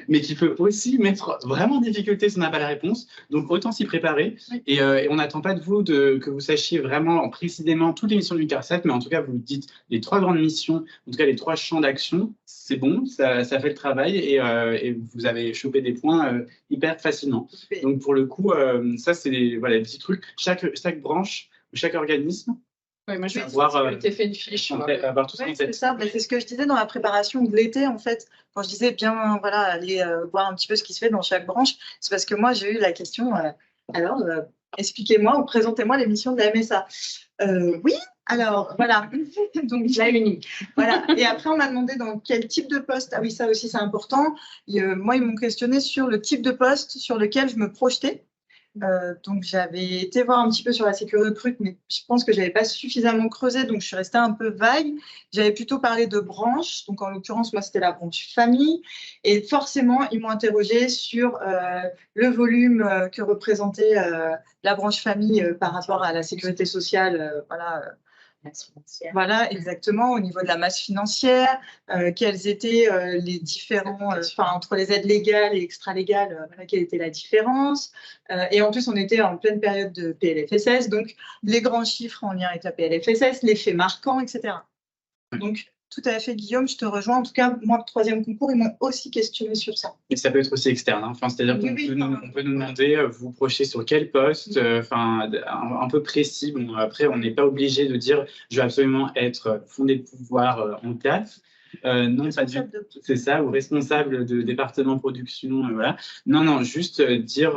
Speaker 4: mais qui peut aussi mettre vraiment en difficulté si on n'a pas la réponse. Donc, autant s'y préparer. Et on n'attend pas de vous que vous sachiez vraiment précisément toutes les missions du CARSAT, mais en tout cas, vous dites les 3 grandes missions, en tout cas les 3 champs d'action, c'est bon, ça fait le travail et vous avez chopé des points hyper facilement. Donc, pour le coup, ça, c'est des petits trucs. Chaque branche, chaque organisme,
Speaker 5: oui, moi je vais avoir fait une fiche.
Speaker 3: C'est ça, c'est ce que je disais dans la préparation de l'été en fait. Quand je disais bien aller voir un petit peu ce qui se fait dans chaque branche, c'est parce que moi j'ai eu la question expliquez-moi ou présentez-moi les missions de la MSA. Oui, alors voilà. Donc
Speaker 5: la uni.
Speaker 3: Voilà. Et après on m'a demandé dans quel type de poste. Ah oui, ça aussi c'est important. Moi ils m'ont questionné sur le type de poste sur lequel je me projetais. Donc j'avais été voir un petit peu sur la sécurité recrute, mais je pense que je n'avais pas suffisamment creusé, donc je suis restée un peu vague. J'avais plutôt parlé de branches, donc en l'occurrence, moi, c'était la branche famille. Et forcément, ils m'ont interrogé sur le volume que représentait la branche famille par rapport à la sécurité sociale. Voilà, exactement, au niveau de la masse financière, quels étaient les différents, entre les aides légales et extra-légales, quelle était la différence. Et en plus, on était en pleine période de PLFSS, donc les grands chiffres en lien avec la PLFSS, les faits marquants, etc. Donc, tout à fait, Guillaume, je te rejoins. En tout cas, moi, le troisième concours, ils m'ont aussi questionné sur ça.
Speaker 4: Et ça peut être aussi externe. C'est-à-dire qu'on peut nous demander, vous projetez sur quel poste, un peu précis. Bon, après, on n'est pas obligé de dire, je veux absolument être fondé de pouvoir en CAF. Non, pas du tout. C'est ça, ou responsable de département production. Voilà. Non, juste dire,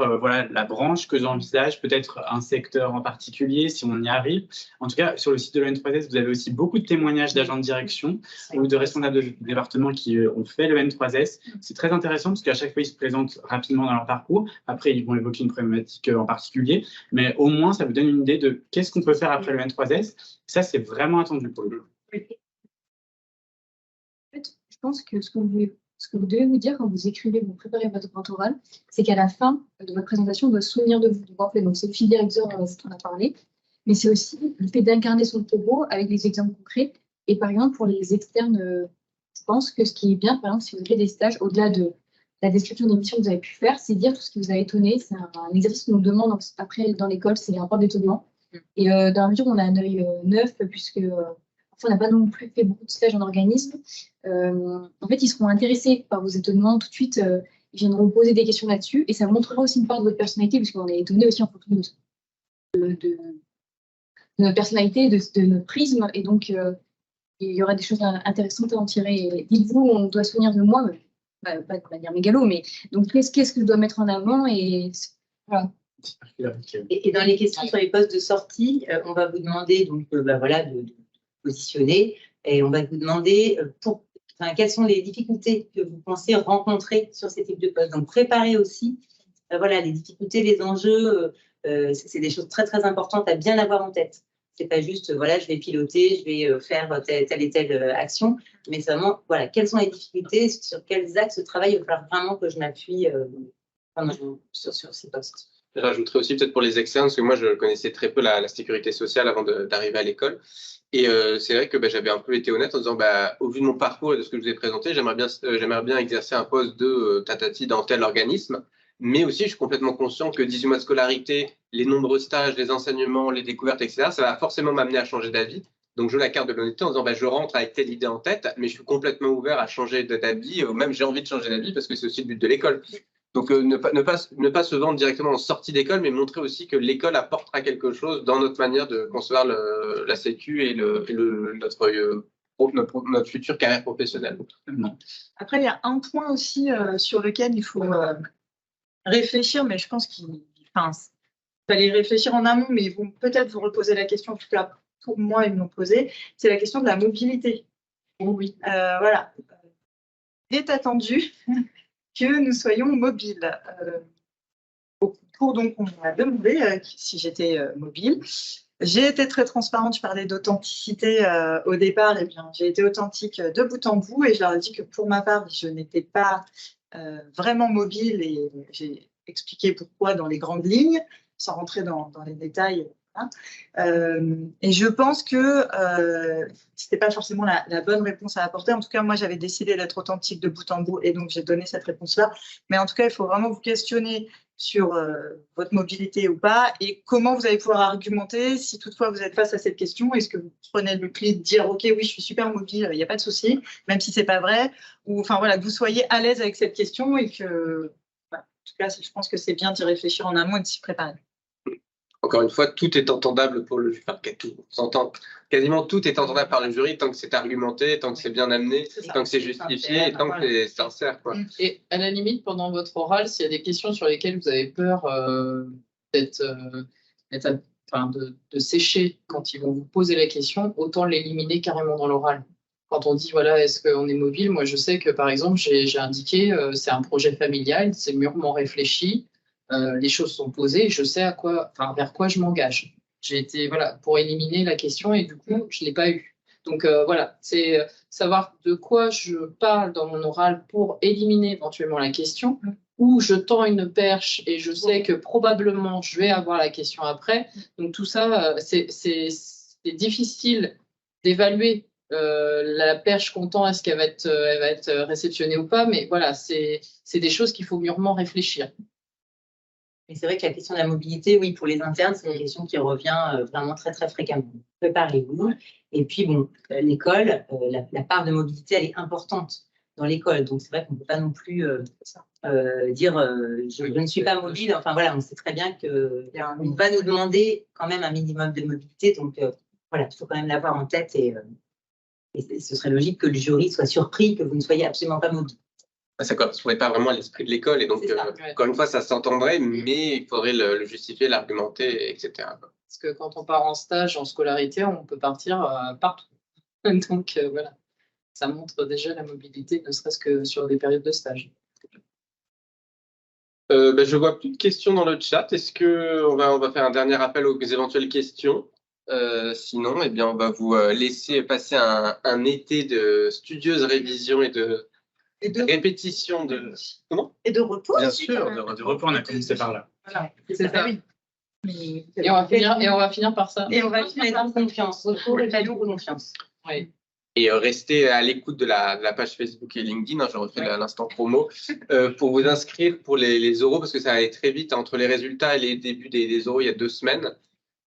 Speaker 4: la branche que j'envisage, peut-être un secteur en particulier, si on y arrive. En tout cas, sur le site de l'EN3S, vous avez aussi beaucoup de témoignages d'agents de direction ou de responsables de département qui ont fait le N3S. C'est très intéressant parce qu'à chaque fois, ils se présentent rapidement dans leur parcours. Après, ils vont évoquer une problématique en particulier. Mais au moins, ça vous donne une idée de qu'est-ce qu'on peut faire après le N3S. Ça, c'est vraiment attendu pour le coup.
Speaker 2: En fait, je pense que ce que vous devez vous dire quand vous écrivez, vous préparez votre grand oral, c'est qu'à la fin de votre présentation, on doit se souvenir de vous. Donc, c'est le fil directeur dont on a parlé. mais c'est aussi le fait d'incarner son propos avec des exemples concrets. Et par exemple, pour les externes, je pense que ce qui est bien, par exemple, si vous avez des stages, au-delà de la description des missions que vous avez pu faire, c'est dire tout ce qui vous a étonné. C'est un exercice qu'on nous demande après dans l'école, c'est les rapports d'étonnement. Et dans la mesure où on a un œil neuf, puisque on n'a pas non plus fait beaucoup de stages en organisme, en fait, ils seront intéressés par vos étonnements tout de suite. Ils viendront poser des questions là-dessus, et ça montrera aussi une part de votre personnalité, puisqu'on est étonné aussi en fonction de notre personnalité, de notre prisme, et donc il y aura des choses intéressantes à en tirer. Et dites-vous, on doit se souvenir de moi, pas de manière mégalo, mais donc qu'est-ce que je dois mettre en avant, et voilà.
Speaker 6: Et dans les questions sur les postes de sortie, on va vous demander donc, voilà, de positionner, et on va vous demander quelles sont les difficultés que vous pensez rencontrer sur ces types de postes. Donc, préparez aussi voilà, les difficultés, les enjeux. C'est des choses très, très importantes à bien avoir en tête. C'est pas juste, voilà, je vais piloter, je vais faire telle et telle action, mais c'est vraiment, voilà, quelles sont les difficultés, sur quels axes de travail il va falloir vraiment que je m'appuie sur ces postes.
Speaker 1: Je rajouterais aussi peut-être pour les externes, parce que moi, je connaissais très peu la sécurité sociale avant d'arriver à l'école. Et c'est vrai que j'avais un peu été honnête en disant, au vu de mon parcours et de ce que je vous ai présenté, j'aimerais bien exercer un poste de tatati dans tel organisme. Mais aussi, je suis complètement conscient que 18 mois de scolarité, les nombreux stages, les enseignements, les découvertes, etc., ça va forcément m'amener à changer d'avis. Donc, je la carte de l'honnêteté en disant, je rentre avec telle idée en tête, mais je suis complètement ouvert à changer d'avis, ou même j'ai envie de changer d'avis parce que c'est aussi le but de l'école. Donc, ne pas se vendre directement en sortie d'école, mais montrer aussi que l'école apportera quelque chose dans notre manière de concevoir la Sécu et notre future carrière professionnelle.
Speaker 3: Après, il y a un point aussi sur lequel il faut réfléchir, mais je pense qu'il fallait réfléchir en amont, mais ils vont peut-être vous reposer la question, en tout cas pour moi, ils m'ont posé, c'est la question de la mobilité.
Speaker 5: Oui.
Speaker 3: Voilà. Il est attendu que nous soyons mobiles. Au cours, donc, on m'a demandé si j'étais mobile. J'ai été très transparente, je parlais d'authenticité au départ, et bien j'ai été authentique de bout en bout, et je leur ai dit que pour ma part, je n'étais pas vraiment mobile, et j'ai expliqué pourquoi dans les grandes lignes, sans rentrer dans les détails. Hein. Et je pense que c'était pas forcément la bonne réponse à apporter. En tout cas, moi, j'avais décidé d'être authentique de bout en bout, et donc j'ai donné cette réponse-là. Mais en tout cas, il faut vraiment vous questionner sur votre mobilité ou pas, et comment vous allez pouvoir argumenter si toutefois vous êtes face à cette question. Est-ce que vous prenez le pli de dire ok, oui, je suis super mobile, il n'y a pas de souci, même si c'est pas vrai, ou enfin voilà, que vous soyez à l'aise avec cette question, et que voilà, en tout cas, je pense que c'est bien d'y réfléchir en amont et de s'y préparer.
Speaker 1: Encore une fois, tout est entendable pour le jury. Enfin, quasiment tout est entendable par le jury tant que c'est argumenté, tant que c'est bien amené, tant que c'est justifié, et tant que c'est sincère. Quoi.
Speaker 5: Et à la limite, pendant votre oral, s'il y a des questions sur lesquelles vous avez peur de sécher quand ils vont vous poser la question, autant l'éliminer carrément dans l'oral. Quand on dit, voilà, est-ce qu'on est mobile? Moi, je sais que, par exemple, j'ai indiqué, c'est un projet familial, c'est mûrement réfléchi. Les choses sont posées, je sais vers quoi je m'engage. J'ai été pour éliminer la question, et du coup, je ne l'ai pas eu. Donc voilà, c'est savoir de quoi je parle dans mon oral pour éliminer éventuellement la question, ou je tends une perche et je sais que probablement je vais avoir la question après. Donc tout ça, c'est difficile d'évaluer la perche qu'on tend, est-ce qu'elle elle va être réceptionnée ou pas, mais voilà, c'est des choses qu'il faut mûrement réfléchir.
Speaker 6: Mais c'est vrai que la question de la mobilité, oui, pour les internes, c'est une question qui revient vraiment très, très fréquemment. Préparez-vous. Et puis, bon, l'école, la part de mobilité, elle est importante dans l'école. Donc, c'est vrai qu'on ne peut pas non plus dire je ne suis pas mobile. Enfin, voilà, on sait très bien qu'on va nous demander quand même un minimum de mobilité. Donc, voilà, il faut quand même l'avoir en tête. Et ce serait logique que le jury soit surpris que vous ne soyez absolument pas mobile.
Speaker 1: Ça ne correspondrait pas vraiment à l'esprit de l'école. Et donc, encore une fois, ça s'entendrait, mais il faudrait le justifier, l'argumenter, etc.
Speaker 5: Parce que quand on part en stage, en scolarité, on peut partir partout. Donc, voilà, ça montre déjà la mobilité, ne serait-ce que sur des périodes de stage.
Speaker 1: Je vois plus de questions dans le chat. Est-ce qu'on va faire un dernier appel aux éventuelles questions? Sinon, eh bien, on va vous laisser passer un été de studieuse révision et de répétition de... Comment?
Speaker 3: Et de repos.
Speaker 4: Bien sûr, de repos, on a commencé par là.
Speaker 3: Voilà. C'est ça, oui.
Speaker 5: Et on va finir par ça.
Speaker 6: Et on va finir par confiance. Retour et valeur confiance.
Speaker 5: Oui.
Speaker 1: Et restez à l'écoute de la page Facebook et LinkedIn, je refais l'instant promo, pour vous inscrire pour les oraux, parce que ça allait très vite entre les résultats et les débuts des oraux il y a 2 semaines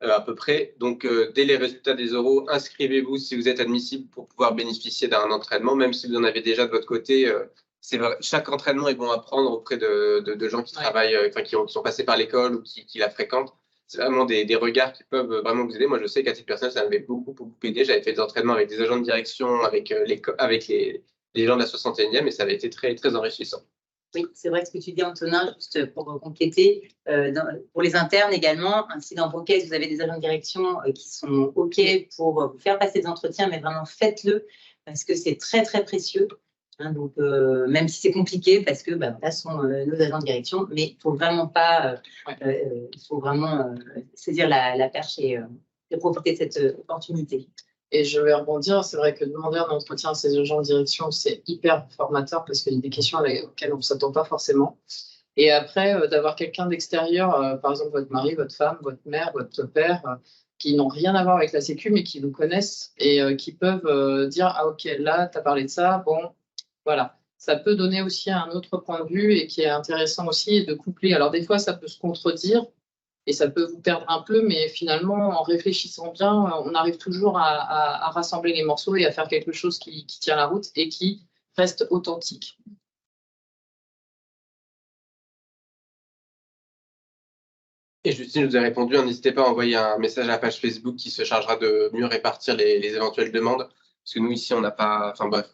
Speaker 1: à peu près. Donc, dès les résultats des oraux, inscrivez-vous si vous êtes admissible pour pouvoir bénéficier d'un entraînement, même si vous en avez déjà de votre côté. C'est vrai, chaque entraînement est bon à prendre auprès de gens qui travaillent, qui sont passés par l'école ou qui la fréquentent. C'est vraiment des regards qui peuvent vraiment vous aider. Moi, je sais qu'à titre personnel, ça m'avait beaucoup aidé. J'avais fait des entraînements avec des agents de direction, avec les gens de la 61e, et ça avait été très enrichissant.
Speaker 6: Oui, c'est vrai ce que tu dis, Antonin, juste pour compléter. Pour les internes également, si dans vos caisses, vous avez des agents de direction qui sont OK pour vous faire passer des entretiens, mais vraiment faites-le parce que c'est très précieux. Donc, même si c'est compliqué, parce que là sont nos agents de direction, mais il ne faut vraiment pas, il faut vraiment saisir la perche et profiter de cette opportunité.
Speaker 5: Et je vais rebondir, c'est vrai que demander un entretien à ces agents de direction, c'est hyper formateur parce qu'il y a des questions auxquelles on ne s'attend pas forcément. Et après, d'avoir quelqu'un d'extérieur, par exemple votre mari, votre femme, votre mère, votre père, qui n'ont rien à voir avec la Sécu, mais qui vous connaissent et qui peuvent dire « Ah ok, là, tu as parlé de ça, bon, voilà ». Ça peut donner aussi un autre point de vue et qui est intéressant aussi de coupler. Alors des fois, ça peut se contredire, et ça peut vous perdre un peu, mais finalement, en réfléchissant bien, on arrive toujours à rassembler les morceaux et à faire quelque chose qui tient la route et qui reste authentique.
Speaker 1: Et Justine, je vous ai répondu, n'hésitez pas à envoyer un message à la page Facebook qui se chargera de mieux répartir les éventuelles demandes. Parce que nous, ici, on n'a pas... Enfin bref,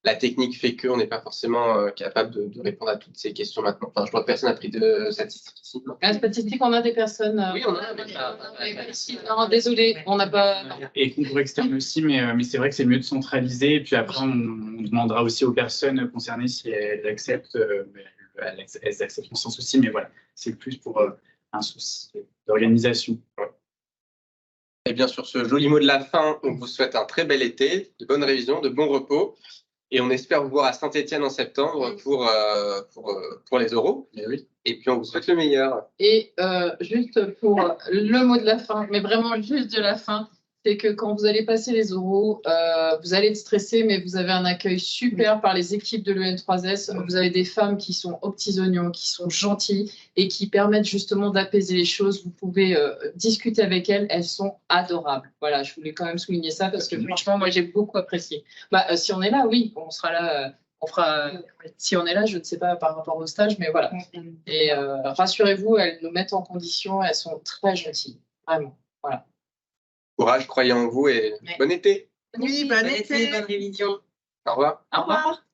Speaker 1: la technique fait qu'on n'est pas forcément capable de répondre à toutes ces questions maintenant. Enfin, je crois que personne n'a pris de statistiques ici.
Speaker 5: La statistique, on a des personnes...
Speaker 1: Oui, on a.
Speaker 5: Non, désolé, on n'a pas...
Speaker 4: Et concours externe aussi, mais c'est vrai que c'est mieux de centraliser. Et puis après, on demandera aussi aux personnes concernées si elles acceptent. Elles acceptent sans souci, mais voilà, c'est plus pour un souci d'organisation.
Speaker 1: Et bien sûr, ce joli mot de la fin, on vous souhaite un très bel été, de bonnes révisions, de bons repos. Et on espère vous voir à Saint-Étienne en septembre pour les oraux. Et, oui. Et puis on vous souhaite le meilleur.
Speaker 5: Et juste pour le mot de la fin, mais vraiment juste de la fin, c'est que quand vous allez passer les oraux, vous allez être stressé, mais vous avez un accueil super par les équipes de l'EN3S. Vous avez des femmes qui sont aux petits oignons, qui sont gentilles et qui permettent justement d'apaiser les choses. Vous pouvez discuter avec elles, elles sont adorables. Voilà, je voulais quand même souligner ça parce que franchement, moi j'ai beaucoup apprécié. Si on est là, oui, on sera là. On fera, si on est là, je ne sais pas par rapport au stage, mais voilà. Et rassurez-vous, elles nous mettent en condition, elles sont très gentilles, vraiment. Voilà.
Speaker 1: Courage, croyez en vous et bon été.
Speaker 3: Oui, bon été.
Speaker 6: Bonne révision.
Speaker 1: Au revoir.
Speaker 5: Au revoir.